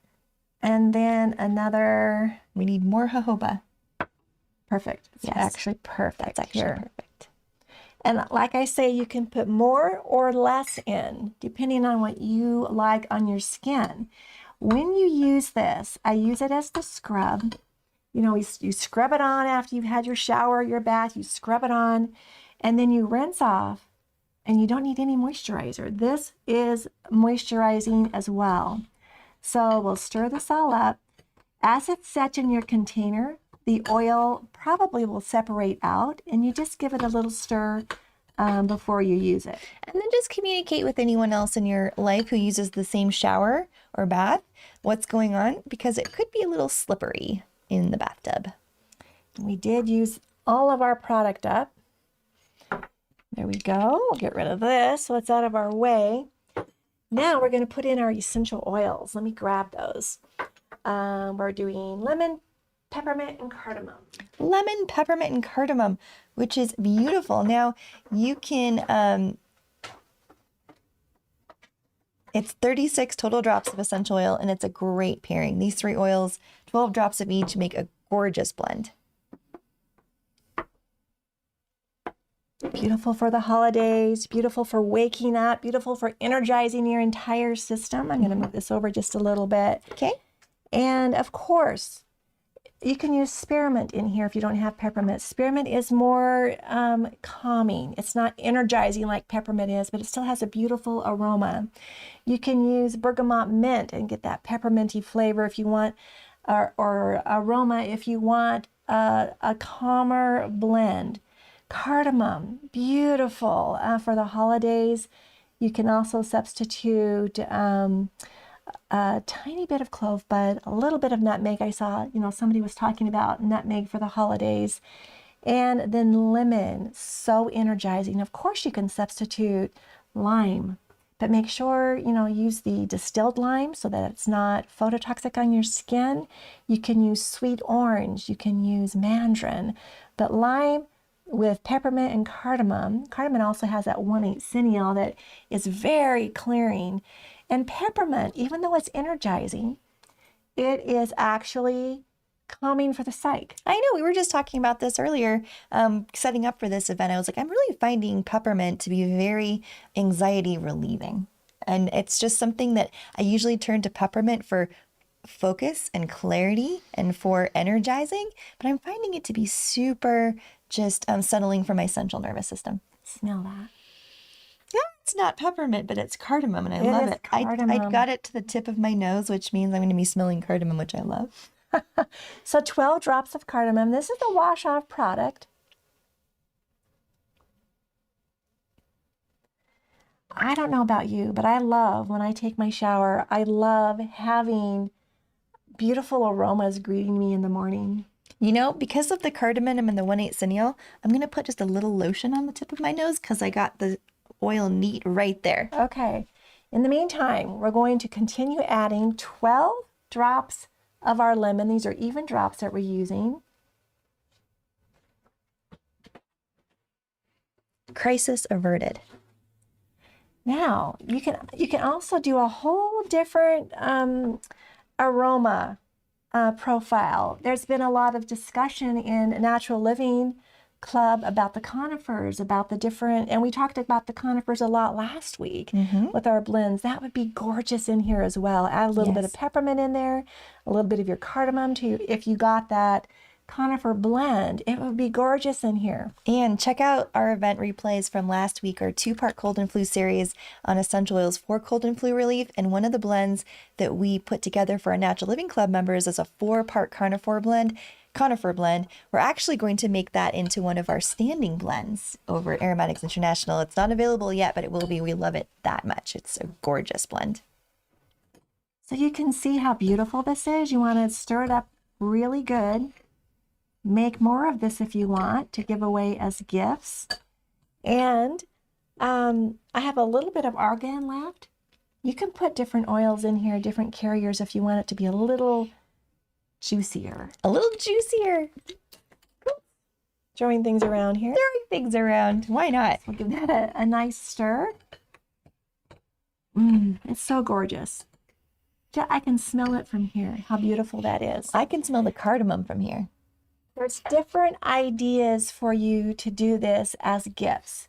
And then another, We need more jojoba. perfect. It's Yes. actually perfect. That's actually here. perfect. And like I say, you can put more or less in, depending on what you like on your skin. When you use this, I use it as the scrub. You know, you scrub it on after you've had your shower, your bath, you scrub it on, and then you rinse off, and you don't need any moisturizer. This is moisturizing as well. So we'll stir this all up. As it's set in your container, the oil probably will separate out, and you just give it a little stir before you use it. And then just communicate with anyone else in your life who uses the same shower or bath what's going on, because it could be a little slippery in the bathtub. We did use all of our product up. There we go. We'll get rid of this so it's out of our way. Now we're going to put in our essential oils. Let me grab those. We're doing lemon, peppermint, and cardamom. Lemon, peppermint, and cardamom, which is beautiful. Now you can, it's 36 total drops of essential oil, and it's a great pairing. These 3 oils, 12 drops of each, make a gorgeous blend. Beautiful for the holidays, beautiful for waking up, beautiful for energizing your entire system. I'm going to move this over just a little bit. Okay. And of course, You can use spearmint in here if you don't have peppermint. Spearmint is more calming. It's not energizing like peppermint is, but it still has a beautiful aroma. You can use bergamot mint and get that pepperminty flavor if you want, or aroma if you want a calmer blend. Cardamom, beautiful for the holidays. You can also substitute a tiny bit of clove bud, a little bit of nutmeg. I saw, somebody was talking about nutmeg for the holidays. And then lemon, so energizing. Of course, you can substitute lime, but make sure, use the distilled lime so that it's not phototoxic on your skin. You can use sweet orange, you can use mandarin, but lime with peppermint and cardamom. Cardamom also has that 1,8 cineol that is very clearing. And peppermint, even though it's energizing, it is actually calming for the psyche. I know, we were just talking about this earlier, setting up for this event. I was like, I'm really finding peppermint to be very anxiety relieving. And it's just something that I usually turn to peppermint for focus and clarity and for energizing, but I'm finding it to be super just settling for my central nervous system. Smell that. Yeah, it's not peppermint, but it's cardamom, and I It love is it. I cardamom. got it to the tip of my nose, which means I'm going to be smelling cardamom, which I love. So 12 drops of cardamom. This is the wash-off product. I don't know about you, but I love when I take my shower, I love having beautiful aromas greeting me in the morning. Because of the cardamom and the 1,8 cineol, I'm going to put just a little lotion on the tip of my nose because I got the oil neat right there. Okay. In the meantime, we're going to continue adding 12 drops of our lemon. These are even drops that we're using. Crisis averted. Now, you can also do a whole different aroma profile. There's been a lot of discussion in Natural Living Club about the conifers, about the different, and we talked about the conifers a lot last week with our blends. That would be gorgeous in here as well. Add a little bit of peppermint in there, a little bit of your cardamom too. If you got that conifer blend, it would be gorgeous in here. And check out our event replays from last week, our 2-part cold and flu series on essential oils for cold and flu relief. And one of the blends that we put together for our Natural Living Club members is a 4-part conifer blend. We're actually going to make that into one of our standing blends over at Aromatics International. It's not available yet, but it will be. We love it that much. It's a gorgeous blend. So you can see how beautiful this is. You want to stir it up really good. Make more of this if you want to give away as gifts. And I have a little bit of argan left. You can put different oils in here, different carriers if you want it to be a little juicier. A little juicier. Throwing things around here. Throwing things around. Why not? We'll give that a nice stir. It's so gorgeous. Yeah, I can smell it from here, how beautiful that is. I can smell the cardamom from here. There's different ideas for you to do this as gifts.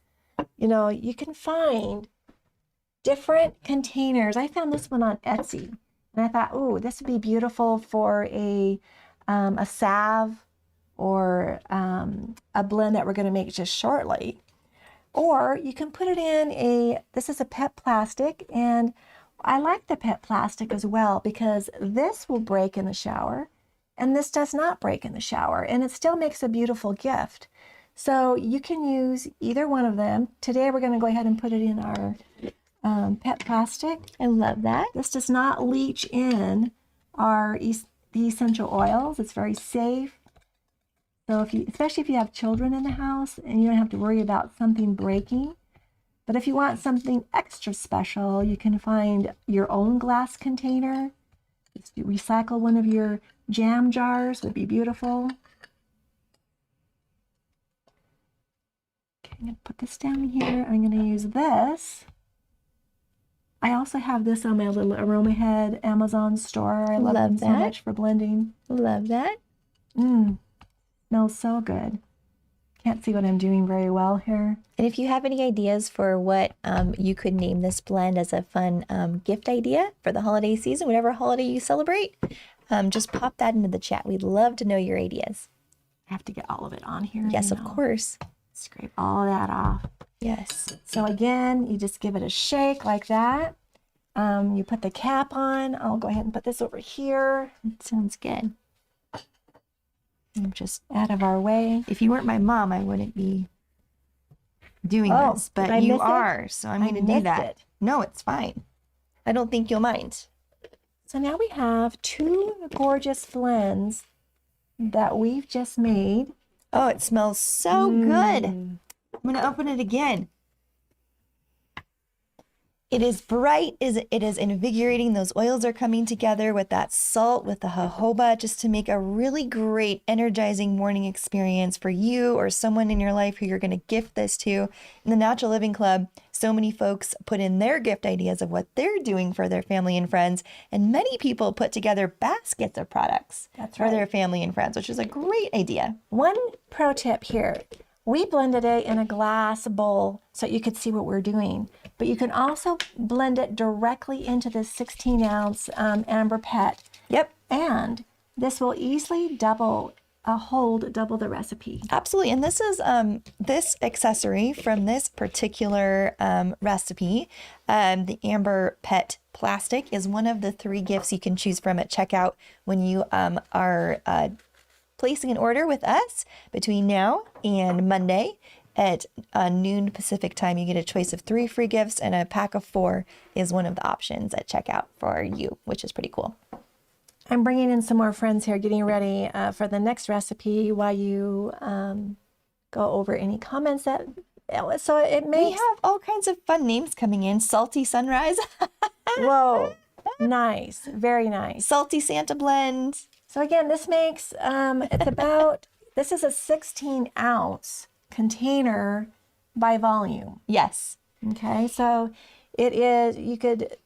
You can find different containers. I found this one on Etsy, and I thought, oh, this would be beautiful for a salve or a blend that we're going to make just shortly. Or you can put it in this is a PET plastic, and I like the PET plastic as well because this will break in the shower. And this does not break in the shower, and it still makes a beautiful gift. So you can use either one of them. Today we're going to go ahead and put it in our PET plastic. I love that. This does not leach in the essential oils. It's very safe. So especially if you have children in the house and you don't have to worry about something breaking. But if you want something extra special, you can find your own glass container. Just recycle one of your jam jars would be beautiful. Okay, I'm going to put this down here. I'm going to use this. I also have this on my little Aroma Head Amazon store. I love them so much for blending. Love that. Smells so good. Can't see what I'm doing very well here. And if you have any ideas for what you could name this blend as a fun gift idea for the holiday season, whatever holiday you celebrate, just pop that into the chat. We'd love to know your ideas. I have to get all of it on here. Yes, of course. Scrape all that off. Yes. So again, you just give it a shake like that. You put the cap on. I'll go ahead and put this over here. It sounds good. I'm just, Out of our way. if you weren't my mom, I wouldn't be doing Oh, this, did I but you miss it? are, so I'm I going to do missed that. it. No, it's fine. I don't think you'll mind. So now we have 2 gorgeous blends that we've just made. Oh, it smells so good. I'm going to open it again. It is bright, it is invigorating. Those oils are coming together with that salt, with the jojoba, just to make a really great, energizing morning experience for you or someone in your life who you're going to gift this to. In the Natural Living Club, so many folks put in their gift ideas of what they're doing for their family and friends, and many people put together baskets of products for their family and friends, which is a great idea. One pro tip here. We blended it in a glass bowl so you could see what we're doing. But you can also blend it directly into this 16-ounce amber pet. Yep. And this will easily double the recipe. Absolutely. And this is this accessory from this particular recipe, the Amber Pet Plastic, is one of the 3 gifts you can choose from at checkout when you are placing an order with us between now and Monday at noon Pacific time. You get a choice of 3 free gifts, and a pack of 4 is one of the options at checkout for you, which is pretty cool. I'm bringing in some more friends here, getting ready for the next recipe while you go over any comments that. So it makes. We have all kinds of fun names coming in. Salty Sunrise. Whoa, nice, very nice. Salty Santa Blend. So again, this makes this is a 16-ounce container by volume. Yes. Okay, so it is, you could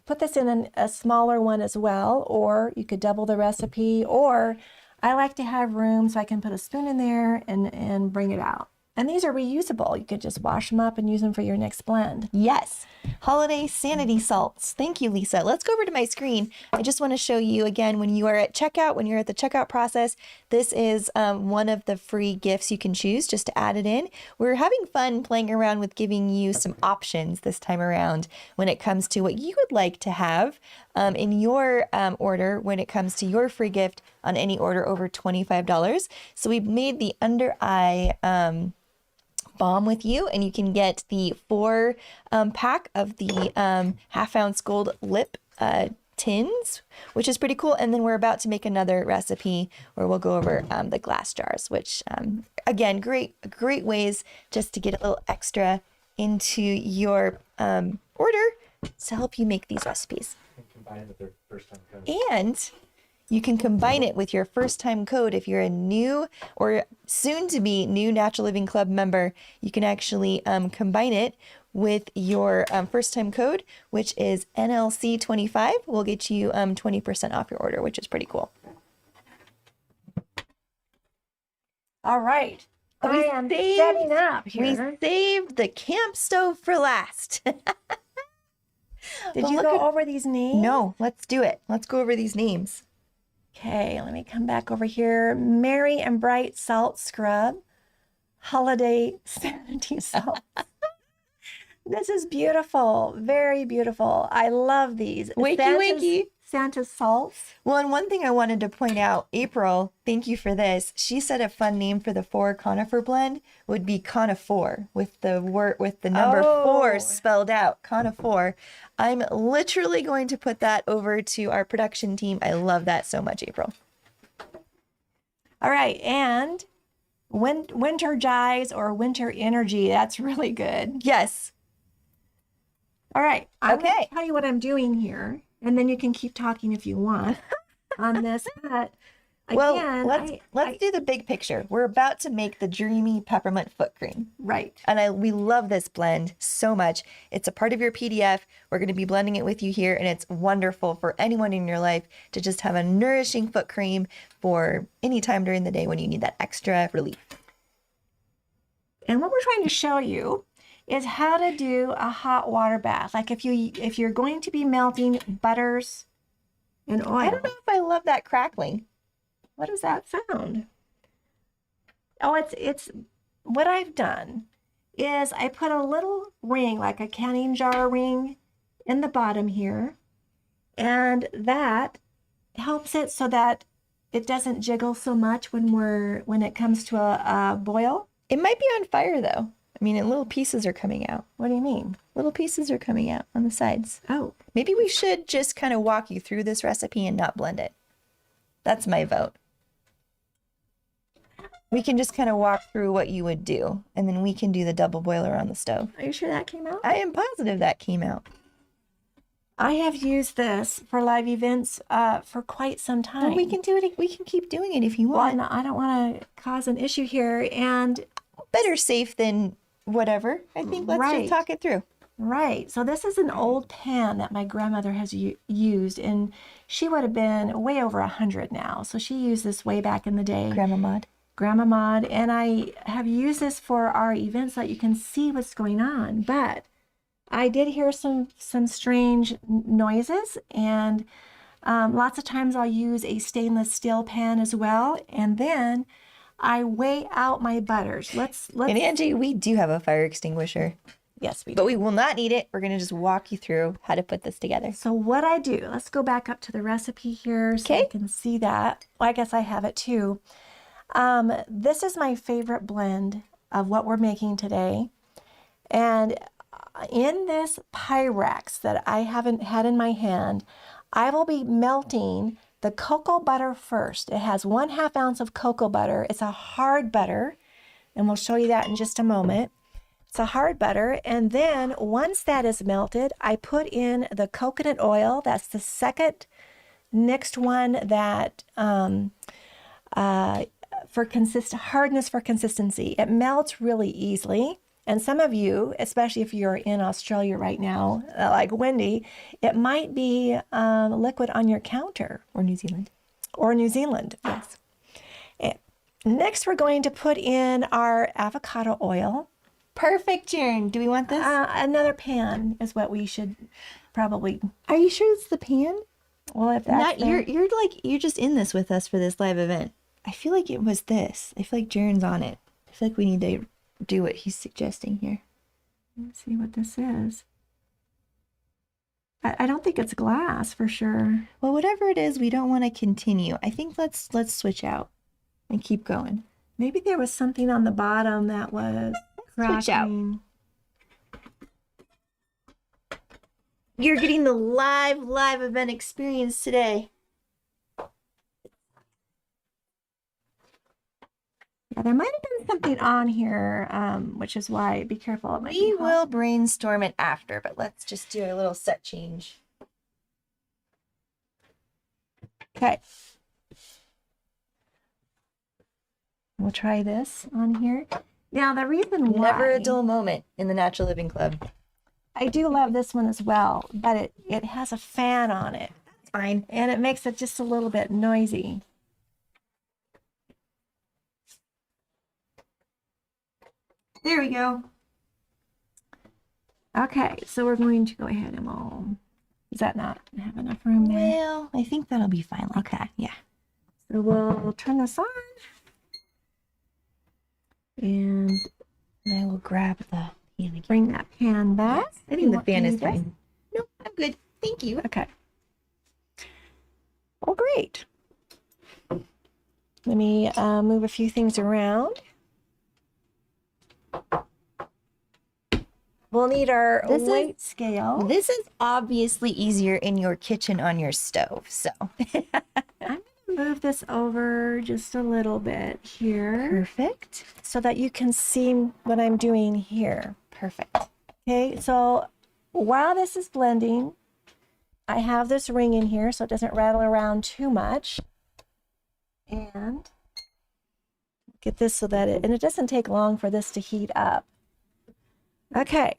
put this in a smaller one as well, or you could double the recipe, or I like to have room so I can put a spoon in there and bring it out. And these are reusable. You could just wash them up and use them for your next blend. Yes. Holiday Sanity Salts. Thank you, Lisa. Let's go over to my screen. I just want to show you again, when you are at checkout, when you're at the checkout process, this is one of the free gifts you can choose just to add it in. We're having fun playing around with giving you some options this time around when it comes to what you would like to have in your order when it comes to your free gift on any order over $25. So we've made the under eye balm with you, and you can get the 4 pack of the half-ounce gold lip tins, which is pretty cool. And then we're about to make another recipe where we'll go over the glass jars, which again, great ways just to get a little extra into your order to help you make these recipes. And combine it with their first time code. And you can combine it with your first time code. If you're a new or soon to be new Natural Living Club member, you can actually combine it with your first time code, which is NLC25. We'll get you 20% off your order, which is pretty cool. All right. I We am saved- setting up We here. saved the camp stove for last. Did But you look go at- over these names? No, let's do it. Let's go over these names. Okay, let me come back over here. Merry and Bright Salt Scrub. Holiday Sanity Salt. This is beautiful. Very beautiful. I love these. Wakey, wakey. Santa's salts. Well, and one thing I wanted to point out, April, thank you for this. She said a fun name for the 4 conifer blend would be conifer with the number 4 spelled out, conifer. I'm literally going to put that over to our production team. I love that so much, April. All right, and winter jives or winter energy. That's really good. Yes. All right, I'm going Okay. to tell you what I'm doing here, and then you can keep talking if you want on this. But Well, again, let's do the big picture. We're about to make the dreamy peppermint foot cream. right. And we love this blend so much. It's a part of your PDF. We're going to be blending it with you here, and it's wonderful for anyone in your life to just have a nourishing foot cream for any time during the day when you need that extra relief. And what we're trying to show you is how to do a hot water bath. Like if you're going to be melting butters and oil. I don't know if I love that crackling. What does that sound? Oh, it's what I've done is I put a little ring, like a canning jar ring, in the bottom here, and that helps it so that it doesn't jiggle so much when it comes to a boil. It might be on fire though. I mean, and little pieces are coming out. What do you mean? Little pieces are coming out on the sides. Oh, Maybe we should just kind of walk you through this recipe and not blend it. That's my vote. We can just kind of walk through what you would do, and then we can do the double boiler on the stove. are you sure that came out? I am positive that came out. I have used this for live events for quite some time. Well, we can do it. We can keep doing it if you Well, want. no, I don't want to cause an issue here. And Better safe than whatever. I think let's Right. just talk it through. right, so this is an old pan that my grandmother has used, and she would have been way over 100 now. So she used this way back in the day. Grandma Maud. Grandma Maud, and I have used this for our events so that you can see what's going on. But I did hear some strange noises, and lots of times I'll use a stainless steel pan as well, and then I weigh out my butters. Let's And Angie, we do have a fire extinguisher, yes, we do. but we will not need it. We're going to just walk you through how to put this together. So what I do, let's go back up to the recipe here so I Okay. can see that. Well, I guess I have it too. This is my favorite blend of what we're making today. And in this Pyrex that I haven't had in my hand, I will be melting the cocoa butter first. It has 1/2 ounce of cocoa butter. It's a hard butter, and we'll show you that in just a moment. It's a hard butter, and then once that is melted, I put in the coconut oil. That's the second next one that for hardness for consistency. It melts really easily. And some of you, especially if you're in Australia right now, like Wendy, it might be liquid on your counter. Or New Zealand. Or New Zealand, yes. And next, we're going to put in our avocado oil. Perfect, Jaren. Do we want this? Another pan is what we should probably. Are you sure it's the pan? Well, if that's Not you're just in this with us for this live event. I feel like it was this. I feel like Jaren's on it. I feel like we need to do what he's suggesting here. Let's see what this is. I don't think it's glass for sure. Well, whatever it is, we don't want to continue. I think let's switch out and keep going. Maybe there was something on the bottom that was Switch out. cracking. You're getting the live event experience today. Yeah, there might have been something on here, which is why be careful. It might We be hot. will brainstorm it after, but let's just do a little set change. Okay. We'll try this on here. Now, the reason why Never a dull moment in the Natural Living Club. I do love this one as well, but it has a fan on it, It's fine. and it makes it just a little bit noisy. There we go. Okay, so we're going to go ahead and does that not have enough room there? Well, I think that'll be fine like that. Yeah. So we'll turn this on. And And I will grab the pan again. bring that pan back. I think the Want fan to is do this? fine. No, I'm good. Thank you. Okay. Oh, great. Let me move a few things around. We'll need our This is- weight scale. This is obviously easier in your kitchen on your stove. So I'm going to move this over just a little bit here perfect. so that you can see what I'm doing here. Perfect. Okay, so while this is blending, I have this ring in here so it doesn't rattle around too much. And get this so that it doesn't take long for this to heat up. Okay,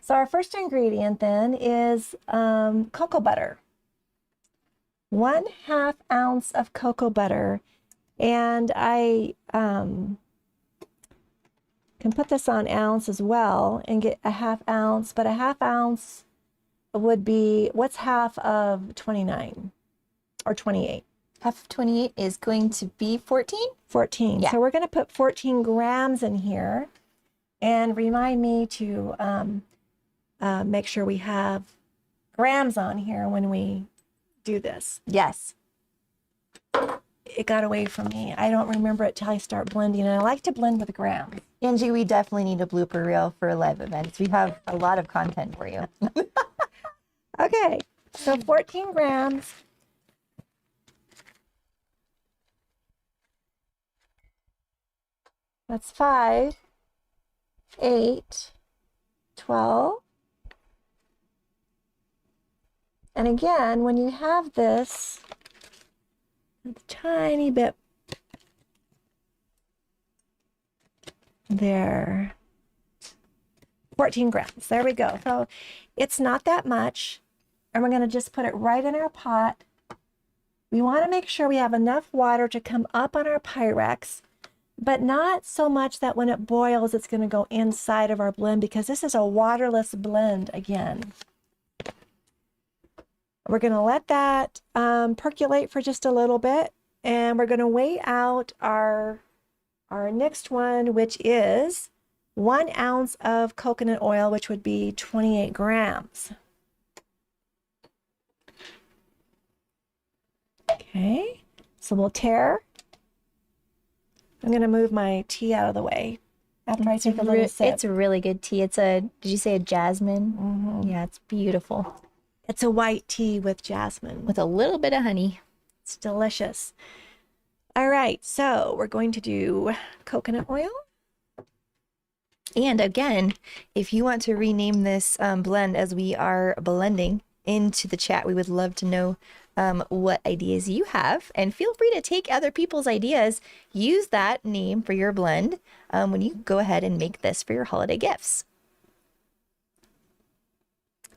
so our first ingredient then is cocoa butter. 1/2 ounce of cocoa butter. And I can put this on ounce as well and get a 1/2 ounce, but a 1/2 ounce would be, what's half of 29? or 28? Half of 28 is going to be 14. 14. Yeah. So we're going to put 14 grams in here. And remind me to make sure we have grams on here when we do this. Yes. It got away from me. I don't remember it till I start blending, and I like to blend with grams. Angie, we definitely need a blooper reel for live events. We have a lot of content for you. Okay, so 14 grams. That's 5, 8, 12. And again, when you have this, a tiny bit there, 14 grams. There we go. So it's not that much. And we're going to just put it right in our pot. We want to make sure we have enough water to come up on our Pyrex, but not so much that when it boils, it's going to go inside of our blend, because this is a waterless blend again. We're going to let that percolate for just a little bit, and we're going to weigh out our next one, which is 1 ounce of coconut oil, which would be 28 grams. Okay, so we'll tare. I'm going to move my tea out of the way after I take a little sip. It's a really good tea. It's a, did you say a jasmine? Mm-hmm. Yeah, it's beautiful. It's a white tea with jasmine. With a little bit of honey. It's delicious. All right, so we're going to do coconut oil. And again, if you want to rename this blend as we are blending into the chat, we would love to know what ideas you have. And feel free to take other people's ideas. Use that name for your blend when you go ahead and make this for your holiday gifts.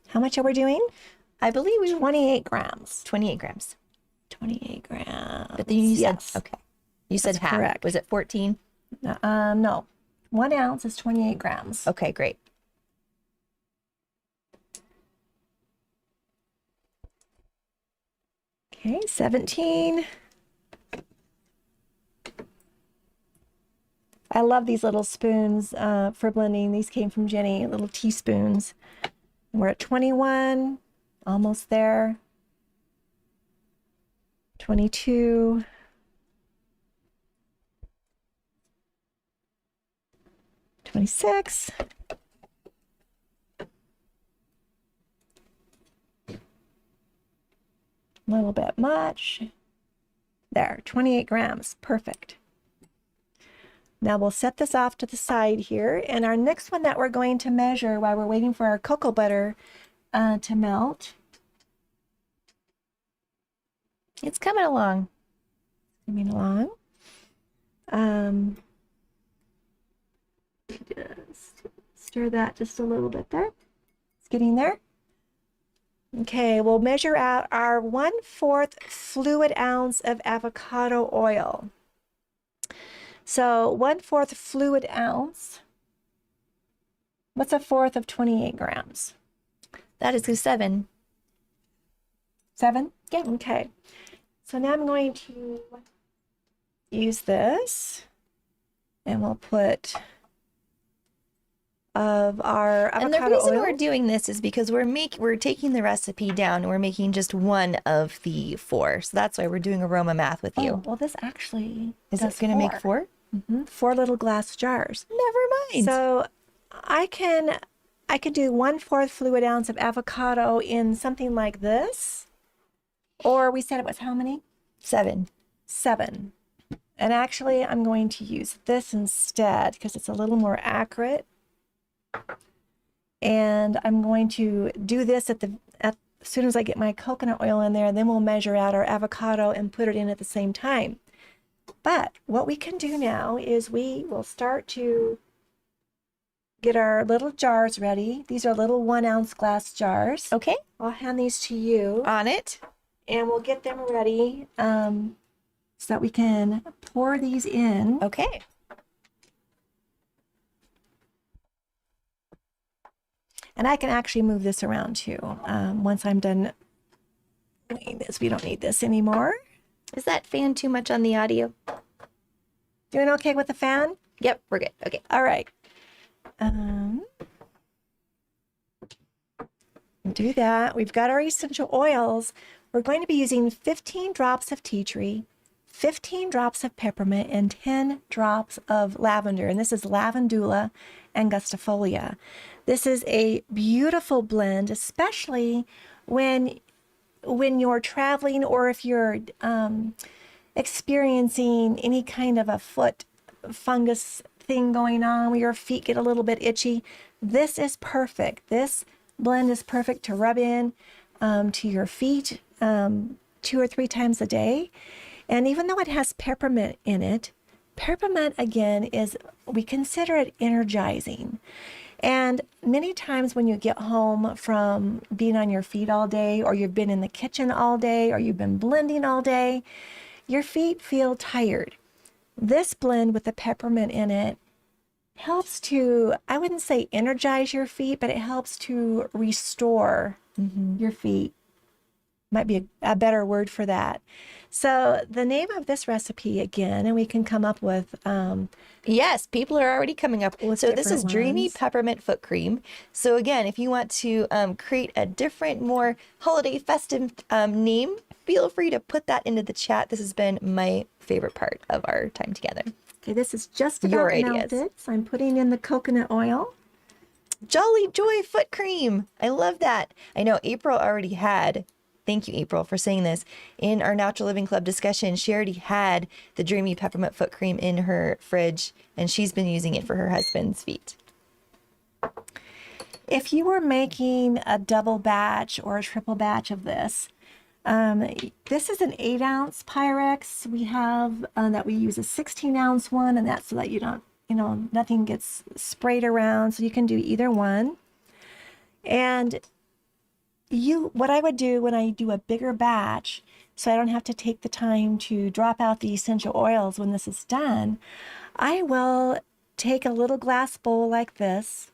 How much are we doing? I believe we 28 grams. 28 grams. 28 grams. But then you yes. said, okay. You said That's half. correct. Was it 14? No. 1 ounce is 28 grams. Okay, great. Okay, 17. I love these little spoons for blending. These came from Jenny, little teaspoons. We're at 21, almost there. 22. 26. A little bit much. There, 28 grams, perfect. Now we'll set this off to the side here. And our next one that we're going to measure while we're waiting for our cocoa butter to melt. It's coming along. Coming along. Just stir that just a little bit there. It's getting there. Okay, we'll measure out our 1/4 fluid ounce of avocado oil. So 1/4 fluid ounce. What's 1/4 of 28 grams? That is 7. 7? Yeah. Okay. So now I'm going to use this, and we'll put of our avocado And the reason oil. we're doing this is because we're taking the recipe down and we're making just one of the 4. So that's why we're doing aroma math with you. Oh, well, this actually Is does it going to make 4? Mm-hmm. 4 little glass jars. Never mind. So I could do 1/4 fluid ounce of avocado in something like this. Or we said it was how many? 7. 7. And actually, I'm going to use this instead because it's a little more accurate. And I'm going to do this as soon as I get my coconut oil in there, and then we'll measure out our avocado and put it in at the same time. But what we can do now is we will start to get our little jars ready. These are little 1 ounce glass jars. Okay. I'll hand these to you, On it. and we'll get them ready so that we can pour these in. Okay. And I can actually move this around too once I'm done Doing this. We don't need this anymore. Is that fan too much on the audio? Doing okay with the fan? Yep, we're good. Okay. All right. Do that. We've got our essential oils. We're going to be using 15 drops of tea tree, 15 drops of peppermint, and 10 drops of lavender. And this is lavandula angustifolia. This is a beautiful blend, especially when you're traveling or if you're experiencing any kind of a foot fungus thing going on where your feet get a little bit itchy. This is perfect. This blend is perfect to rub in to your feet 2 or 3 times a day. And even though it has peppermint in it, peppermint again we consider it energizing. And many times when you get home from being on your feet all day, or you've been in the kitchen all day, or you've been blending all day, your feet feel tired. This blend with the peppermint in it helps to, I wouldn't say energize your feet, but it helps to restore your feet. Might be a better word for that. So the name of this recipe again, and we can come up with Yes, people are already coming up. With So this is different Dreamy ones. Peppermint Foot Cream. So again, if you want to create a different, more holiday festive name, feel free to put that into the chat. This has been my favorite part of our time together. Okay, this is just Your about ideas. melted. So I'm putting in the coconut oil. Jolly Joy Foot Cream. I love that. I know April already had, thank you, April, for saying this. In our Natural Living Club discussion, she already had the Dreamy Peppermint Foot Cream in her fridge, and she's been using it for her husband's feet. If you were making a double batch or a triple batch of this, this is an 8-ounce Pyrex. We have that we use a 16-ounce one, and that's so that you don't, nothing gets sprayed around. So you can do either one. And what I would do when I do a bigger batch, so I don't have to take the time to drop out the essential oils when this is done, I will take a little glass bowl like this,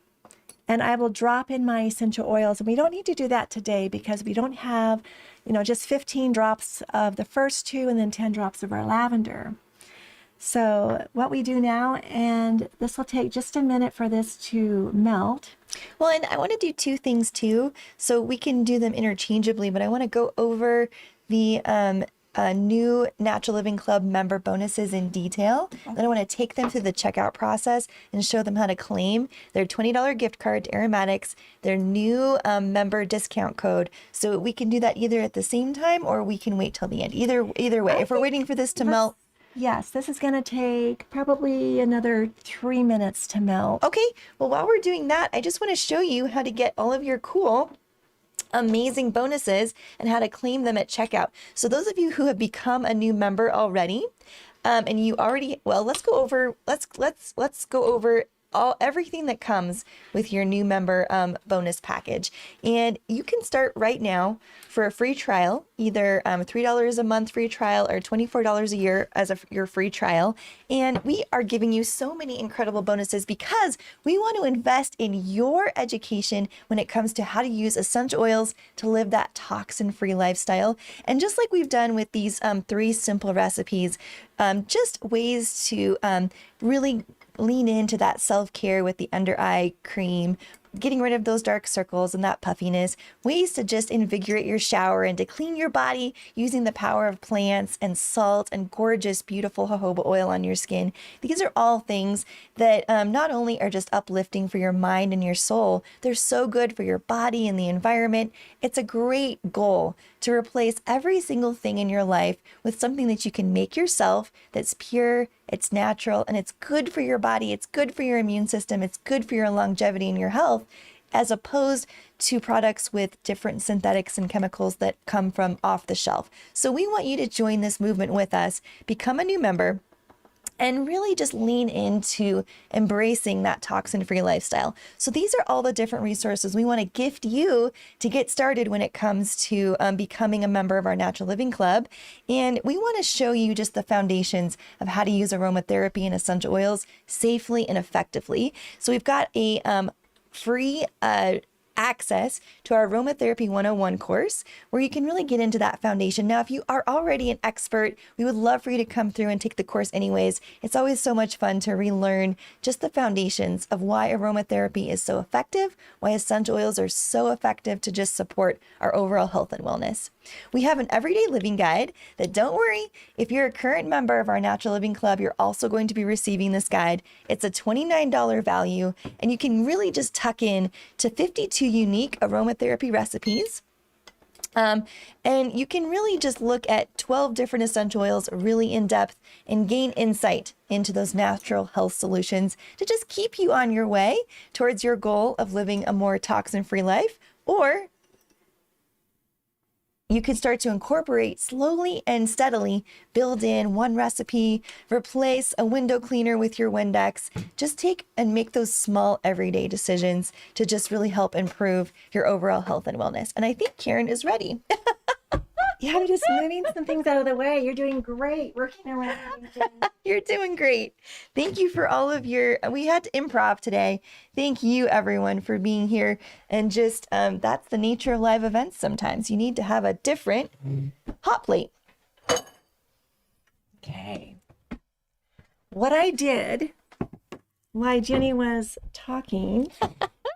and I will drop in my essential oils. And we don't need to do that today because we don't have, just 15 drops of the first 2 and then 10 drops of our lavender. So what we do now, and this will take just a minute for this to melt. Well, and I want to do 2 things too, so we can do them interchangeably, but I want to go over the new Natural Living Club member bonuses in detail. Then I want to take them through the checkout process and show them how to claim their $20 gift card to Aromatics, their new member discount code. So we can do that either at the same time or we can wait till the end. Either way, if we're waiting for this to melt. Yes, this is going to take probably another 3 minutes to melt. Okay, well, while we're doing that, I just want to show you how to get all of your cool, amazing bonuses and how to claim them at checkout. So those of you who have become a new member already, and you already, well, let's go over everything that comes with your new member bonus package. And you can start right now for a free trial, either $3 a month free trial or $24 a year as your free trial. And we are giving you so many incredible bonuses because we want to invest in your education when it comes to how to use essential oils to live that toxin-free lifestyle. And just like we've done with these 3 simple recipes, just ways to really lean into that self-care with the under eye cream, getting rid of those dark circles and that puffiness, ways to just invigorate your shower and to clean your body using the power of plants and salt and gorgeous, beautiful jojoba oil on your skin. These are all things that not only are just uplifting for your mind and your soul, they're so good for your body and the environment. It's a great goal to replace every single thing in your life with something that you can make yourself that's pure, it's natural, and it's good for your body, it's good for your immune system, it's good for your longevity and your health, as opposed to products with different synthetics and chemicals that come from off the shelf. So we want you to join this movement with us, become a new member, and really just lean into embracing that toxin-free lifestyle. So these are all the different resources we want to gift you to get started when it comes to becoming a member of our Natural Living Club. And we want to show you just the foundations of how to use aromatherapy and essential oils safely and effectively. So we've got a free access to our Aromatherapy 101 course where you can really get into that foundation. Now, if you are already an expert, we would love for you to come through and take the course anyways. It's always so much fun to relearn just the foundations of why aromatherapy is so effective, why essential oils are so effective to just support our overall health and wellness. We have an everyday living guide that, don't worry, if you're a current member of our Natural Living Club, you're also going to be receiving this guide. It's a $29 value, and you can really just tuck in to 52 unique aromatherapy recipes. And you can really just look at 12 different essential oils really in depth and gain insight into those natural health solutions to just keep you on your way towards your goal of living a more toxin-free life. Or you could start to incorporate slowly and steadily, build in one recipe, replace a window cleaner with your Windex. Just take and make those small everyday decisions to just really help improve your overall health and wellness. And I think Karen is ready. Yeah, I'm just moving some things out of the way. You're doing great working around me, Jen. You're doing great. Thank you for all of we had to improv today. Thank you, everyone, for being here. And just, that's the nature of live events sometimes. You need to have a different hot plate. Okay. What I did while Jenny was talking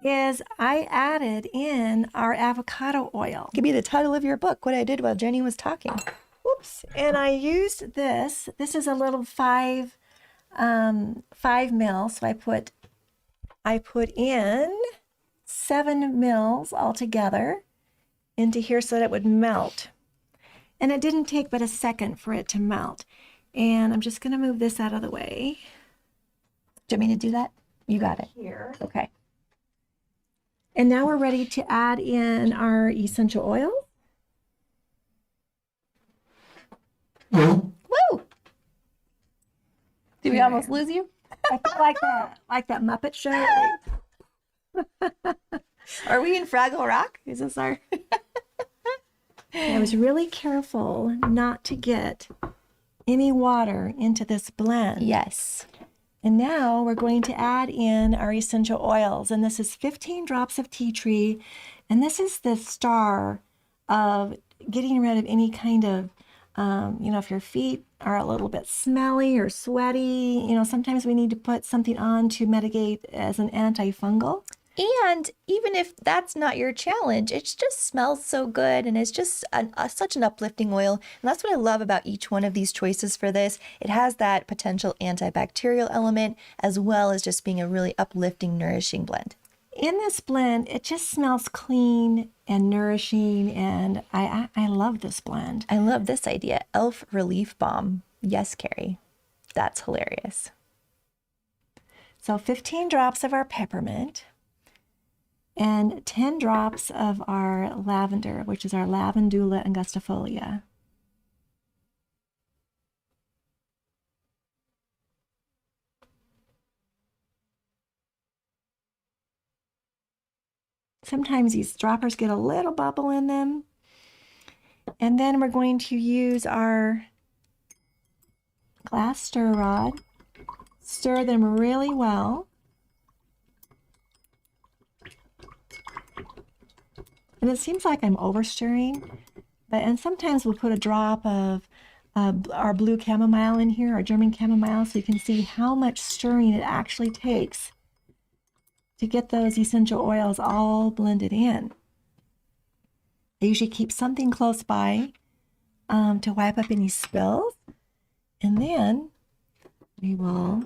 is I added in our avocado oil. Could be the title of your book, What I Did While Jenny Was Talking. Oops. And I used this. This is a little 5 mil. So I put in 7 mils altogether into here so that it would melt. And it didn't take but a second for it to melt. And I'm just going to move this out of the way. Do you want me to do that? You got it. Here. Okay. And now we're ready to add in our essential oils. Woo! Did we almost lose you? I feel like that Muppet show. Are we in Fraggle Rock? Is this our... I was really careful not to get any water into this blend. Yes. And now we're going to add in our essential oils. And this is 15 drops of tea tree. And this is the star of getting rid of any kind of, if your feet are a little bit smelly or sweaty, sometimes we need to put something on to mitigate as an antifungal. And even if that's not your challenge, it just smells so good, and it's just such an uplifting oil. And that's what I love about each one of these choices for this. It has that potential antibacterial element as well as just being a really uplifting, nourishing blend. In this blend, it just smells clean and nourishing, and I love this blend. I love this idea. Elf Relief Balm. Yes, Carrie. That's hilarious. So 15 drops of our peppermint and 10 drops of our lavender, which is our Lavandula angustifolia. Sometimes these droppers get a little bubble in them. And then we're going to use our glass stir rod, stir them really well. And it seems like I'm overstirring, and sometimes we'll put a drop of our blue chamomile in here, our German chamomile, so you can see how much stirring it actually takes to get those essential oils all blended in. I usually keep something close by to wipe up any spills, and then we will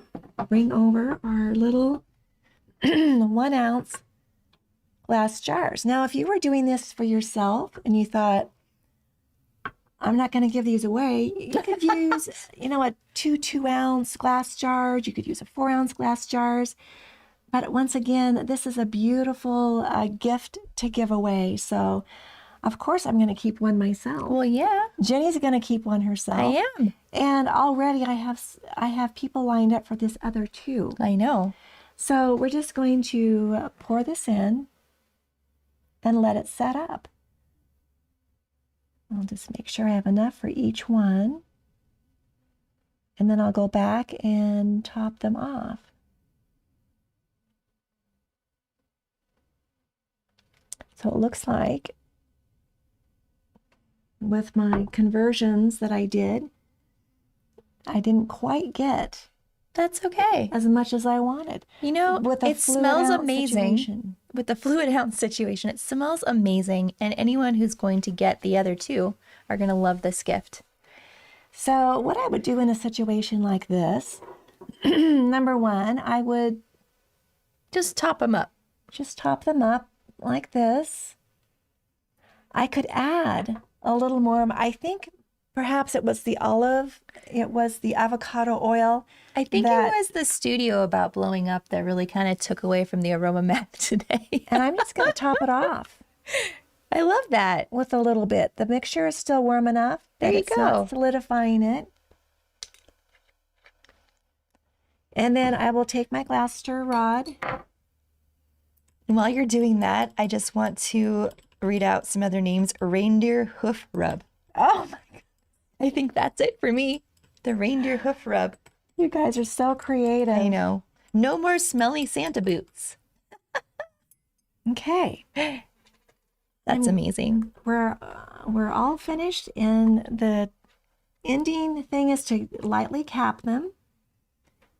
bring over our little 1 ounce glass jars. Now, if you were doing this for yourself and you thought, I'm not going to give these away, you could use, a 2 ounce glass jars. You could use a 4 ounce glass jars. But once again, this is a beautiful gift to give away. So, of course, I'm going to keep one myself. Well, yeah. Jenny's going to keep one herself. I am. And already I have people lined up for this other too. I know. So we're just going to pour this in and let it set up. I'll just make sure I have enough for each one. And then I'll go back and top them off. So it looks like with my conversions that I did, I didn't quite get That's okay. as much as I wanted. You know, With a it fluid smells ounce amazing. situation. With the fluid ounce situation, it smells amazing. And anyone who's going to get the other two are going to love this gift. So what I would do in a situation like this, number one, I would Just top them up. just top them up like this. I could add a little more. I think perhaps it was the avocado oil. I think that- it was the studio about blowing up that really kind of took away from the aroma map today. And I'm just going to top it off I love that. with a little bit. The mixture is still warm enough There that you it's go. not solidifying it. And then I will take my glass stir rod. And while you're doing that, I just want to read out some other names. Reindeer hoof rub. Oh my God, I think that's it for me. The reindeer hoof rub. you guys are so creative. I know. No more smelly Santa boots. Okay, That's amazing. we're all finished, and the ending thing is to lightly cap them.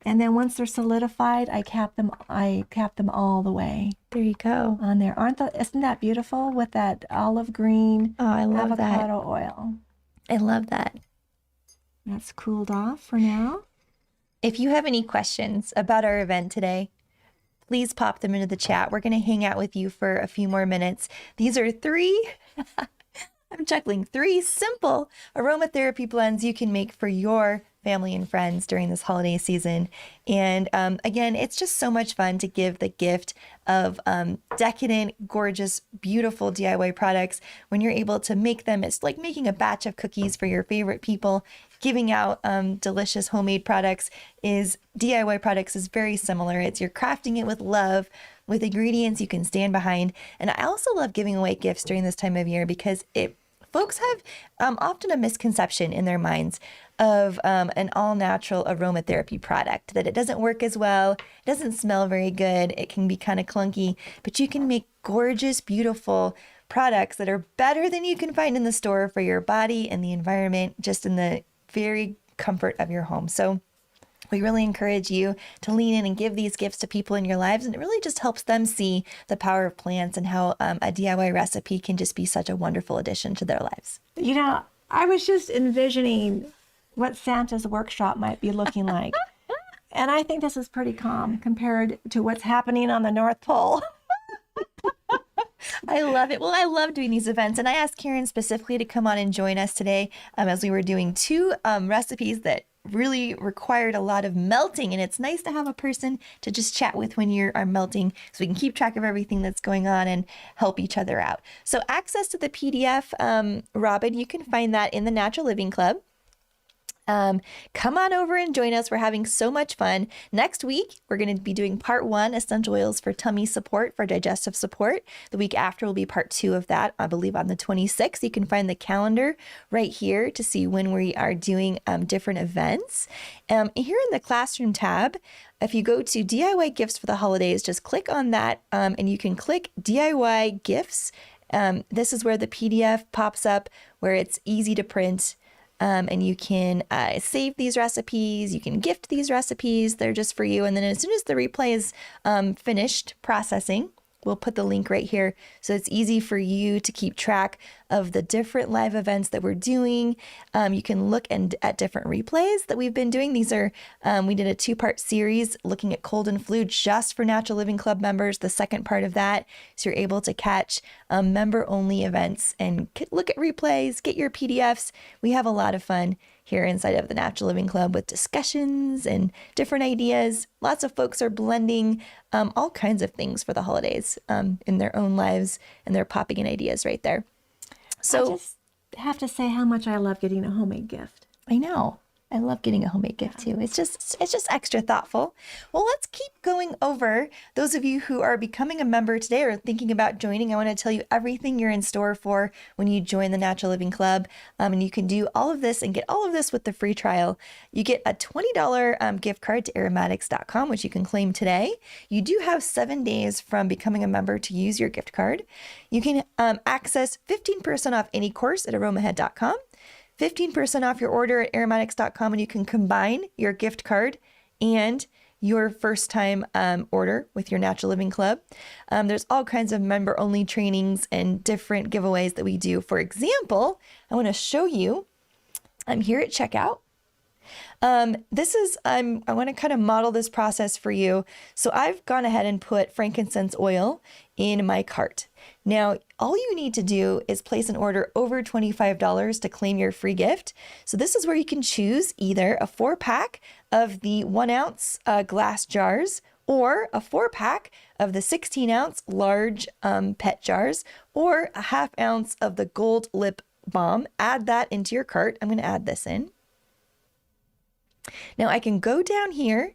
And then once they're solidified, I cap them all the way There you go. on there. Isn't that beautiful with that olive green Oh, I love that. avocado oil? I love that. That's cooled off for now. If you have any questions about our event today, please pop them into the chat. We're going to hang out with you for a few more minutes. These are I'm chuckling, 3 simple aromatherapy blends you can make for your family and friends during this holiday season. And again, it's just so much fun to give the gift of decadent, gorgeous, beautiful DIY products when you're able to make them. It's like making a batch of cookies for your favorite people. Giving out delicious homemade DIY products is very similar. It's you're crafting it with love, with ingredients you can stand behind. And I also love giving away gifts during this time of year because folks have often a misconception in their minds of an all-natural aromatherapy product, that it doesn't work as well, it doesn't smell very good, it can be kind of clunky, but you can make gorgeous, beautiful products that are better than you can find in the store for your body and the environment, just in the very comfort of your home. So we really encourage you to lean in and give these gifts to people in your lives. And it really just helps them see the power of plants and how a DIY recipe can just be such a wonderful addition to their lives. You know, I was just envisioning what Santa's workshop might be looking like. And I think this is pretty calm compared to what's happening on the North Pole. I love it. Well, I love doing these events. And I asked Karen specifically to come on and join us today as we were doing 2 recipes that really required a lot of melting. And it's nice to have a person to just chat with when you are melting so we can keep track of everything that's going on and help each other out. So access to the PDF, Robin, you can find that in the Natural Living Club. Come on over and join us. We're having so much fun. Next week, we're going to be doing part 1, essential oils for tummy support, for digestive support. The week after will be part 2 of that, I believe on the 26th. You can find the calendar right here to see when we are doing different events. Here in the classroom tab, if you go to DIY Gifts for the holidays, just click on that and you can click DIY Gifts. This is where the PDF pops up, where it's easy to print. And you can save these recipes, you can gift these recipes, they're just for you. And then as soon as the replay is finished processing, we'll put the link right here. So it's easy for you to keep track of the different live events that we're doing. You can look at different replays that we've been doing. These are, we did a 2-part series looking at cold and flu just for Natural Living Club members. The second part of that, so you're able to catch member-only events and look at replays, get your PDFs. We have a lot of fun here inside of the Natural Living Club with discussions and different ideas. Lots of folks are blending all kinds of things for the holidays in their own lives, and they're popping in ideas right there. I So just have to say how much I love getting a homemade gift. I know. I love getting a homemade gift too. It's just extra thoughtful. Well, let's keep going over. Those of you who are becoming a member today or thinking about joining, I want to tell you everything you're in store for when you join the Natural Living Club. And you can do all of this and get all of this with the free trial. You get a $20 gift card to aromatics.com, which you can claim today. You do have 7 days from becoming a member to use your gift card. You can access 15% off any course at aromahead.com. 15% off your order at aromatics.com, and you can combine your gift card and your first time order with your Natural Living Club. There's all kinds of member only trainings and different giveaways that we do. For example, I want to show you, I'm here at checkout. I want to kind of model this process for you. So I've gone ahead and put frankincense oil in my cart. Now, all you need to do is place an order over $25 to claim your free gift. So this is where you can choose either a 4-pack of the 1-ounce glass jars, or a 4-pack of the 16-ounce large PET jars, or a 1/2 ounce of the gold lip balm. Add that into your cart. I'm going to add this in. Now I can go down here.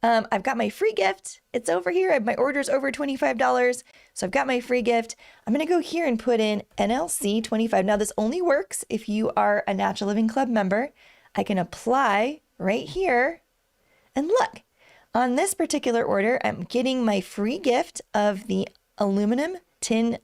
I've got my free gift. It's over here. My order's over $25. So I've got my free gift. I'm going to go here and put in NLC 25. Now this only works if you are a Natural Living Club member. I can apply right here. And look, on this particular order, I'm getting my free gift of the aluminum tin,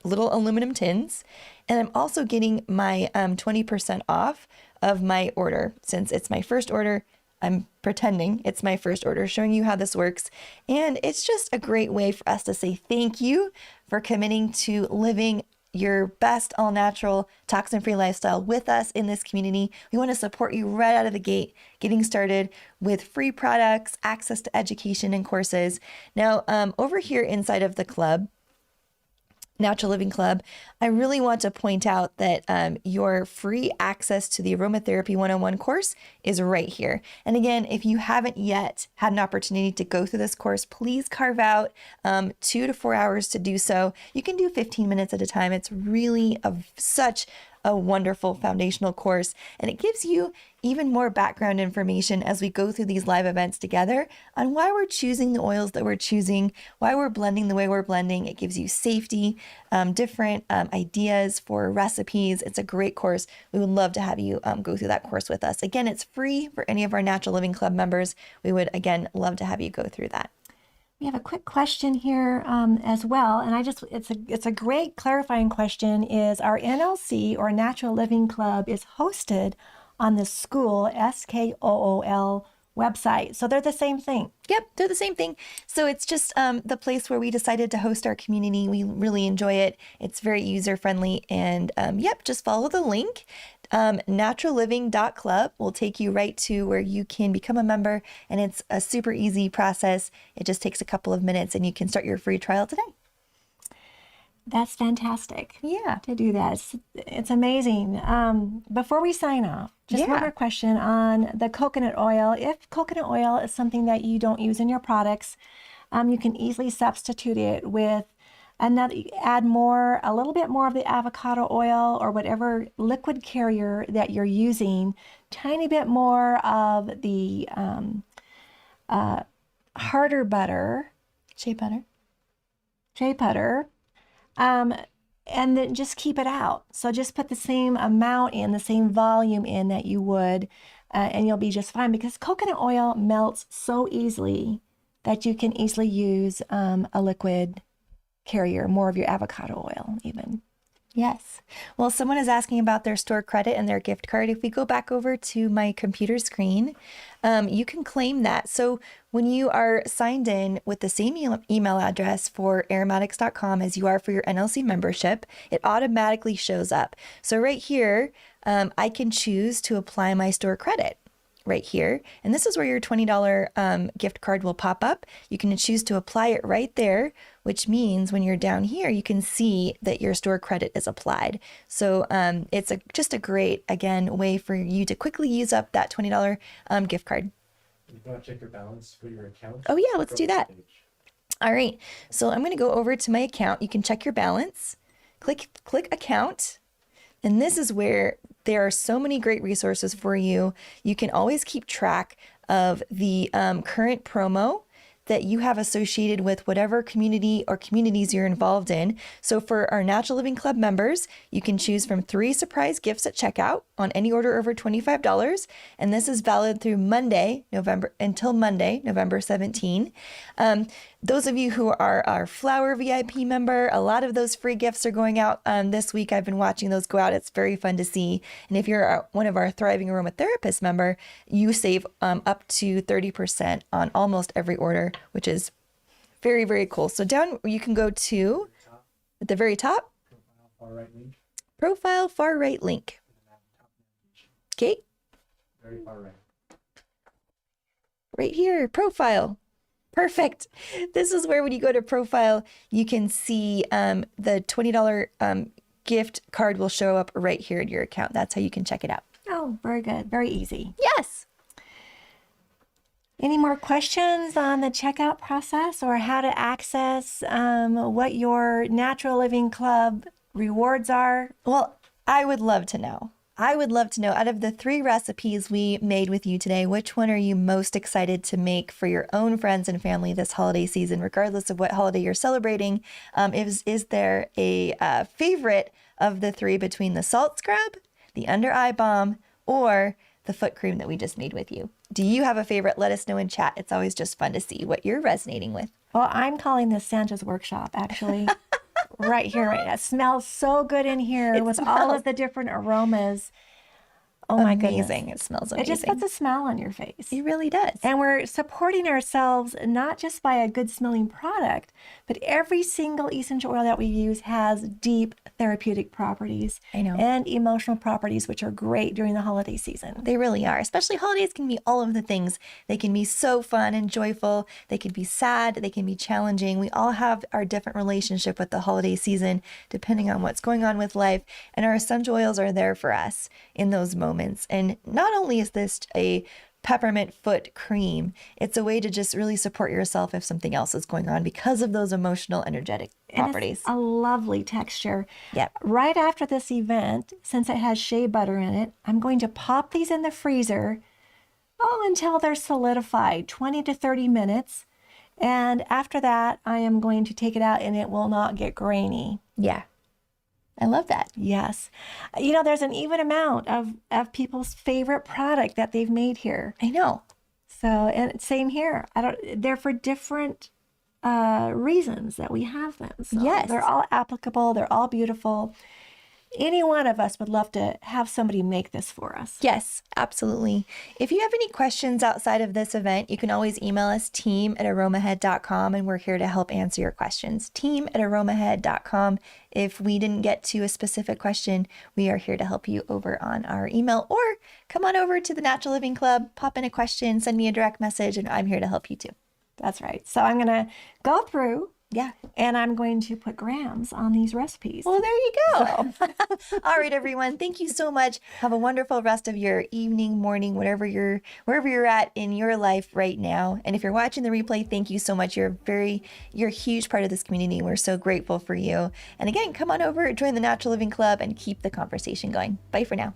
little aluminum tins. And I'm also getting my 20% off of my order. Since it's my first order, I'm pretending it's my first order, showing you how this works. And it's just a great way for us to say thank you for committing to living your best all-natural, toxin-free lifestyle with us in this community. We want to support you right out of the gate, getting started with free products, access to education and courses. Now, over here inside of the club, Natural Living Club, I really want to point out that your free access to the Aromatherapy 101 course is right here. And again, if you haven't yet had an opportunity to go through this course, please carve out 2 to 4 hours to do so. You can do 15 minutes at a time. It's really such a wonderful foundational course, and it gives you even more background information as we go through these live events together on why we're choosing the oils that we're choosing, why we're blending the way we're blending. It gives you safety, different ideas for recipes. It's a great course. We would love to have you go through that course with us. Again, it's free for any of our Natural Living Club members. We would, again, love to have you go through that. We have a quick question here as well, and it's a great clarifying question. Is our NLC or Natural Living Club is hosted on the school SKOOL website, so they're the same thing. Yep, they're the same thing. So it's just the place where we decided to host our community. We really enjoy it. It's very user friendly, and yep, just follow the link. Naturalliving.club will take you right to where you can become a member, and it's a super easy process. It just takes a couple of minutes, and you can start your free trial today. That's fantastic. Yeah. To do that. It's amazing. Before we sign off, just one more question on the coconut oil. If coconut oil is something that you don't use in your products, you can easily substitute it with another, add a little bit more of the avocado oil or whatever liquid carrier that you're using, tiny bit more of the harder butter, Shea butter. And then just keep it out. So just put the same amount in, the same volume in that you would, and you'll be just fine, because coconut oil melts so easily that you can easily use a liquid carrier, more of your avocado oil even. Yes. Well, someone is asking about their store credit and their gift card. If we go back over to my computer screen, you can claim that. So when you are signed in with the same email address for aromatics.com as you are for your NLC membership, it automatically shows up. So right here, I can choose to apply my store credit right here. And this is where your $20 gift card will pop up. You can choose to apply it right there, which means when you're down here, you can see that your store credit is applied. So it's just a great, again, way for you to quickly use up that $20 gift card. You want to check your balance for your account? Oh yeah, let's do that. All right, so I'm going to go over to my account. You can check your balance. Click account. And this is where there are so many great resources for you. You can always keep track of the current promo that you have associated with whatever community or communities you're involved in. So for our Natural Living Club members, you can choose from 3 surprise gifts at checkout on any order over $25. And this is valid through until Monday, November 17. Those of you who are our Flower VIP member, a lot of those free gifts are going out this week. I've been watching those go out. It's very fun to see. And if you're one of our Thriving Aromatherapist member, you save up to 30% on almost every order, which is very, very cool. So down, you can go to, at the very top, Far right link. profile far right link. Okay, Very far right. right here, profile. Perfect. This is where when you go to profile, you can see the $20 gift card will show up right here in your account. That's how you can check it out. Oh, very good. Very easy. Yes. Any more questions on the checkout process or how to access what your Natural Living Club rewards are? Well, I would love to know. Out of the 3 recipes we made with you today, which one are you most excited to make for your own friends and family this holiday season, regardless of what holiday you're celebrating? Is there a favorite of the 3 between the salt scrub, the under eye balm, or the foot cream that we just made with you? Do you have a favorite? Let us know in chat. It's always just fun to see what you're resonating with. Well, I'm calling this Santa's Workshop, actually. Right here, right now. It smells so good in here with all of the different aromas. Oh my goodness. Amazing. It smells It amazing. just puts a smile on your face. It really does. And we're supporting ourselves not just by a good smelling product, but every single essential oil that we use has deep therapeutic properties. I know. And emotional properties, which are great during the holiday season. They really are. Especially holidays can be all of the things. They can be so fun and joyful. They can be sad. They can be challenging. We all have our different relationship with the holiday season, depending on what's going on with life. And our essential oils are there for us in those moments. And not only is this a peppermint foot cream, it's a way to just really support yourself if something else is going on because of those emotional, energetic properties. And it's a lovely texture. Yep. Right after this event, since it has shea butter in it, I'm going to pop these in the freezer until they're solidified, 20 to 30 minutes. And after that, I am going to take it out and it will not get grainy. Yeah. I love that. Yes. There's an even amount of people's favorite product that they've made here. I know. So, and same here. They're for different reasons that we have them. So Yes. They're all applicable. They're all beautiful. Any one of us would love to have somebody make this for us. Yes, absolutely. If you have any questions outside of this event, you can always email us team@aromahead.com and we're here to help answer your questions. Team@aromahead.com. If we didn't get to a specific question, we are here to help you over on our email, or come on over to the Natural Living Club, pop in a question, send me a direct message, and I'm here to help you too. That's right. So I'm going to go through Yeah. and I'm going to put grams on these recipes. Well, there you go. All right, everyone. Thank you so much. Have a wonderful rest of your evening, morning, wherever you're at in your life right now. And if you're watching the replay, thank you so much. You're a huge part of this community. We're so grateful for you. And again, come on over, join the Natural Living Club, and keep the conversation going. Bye for now.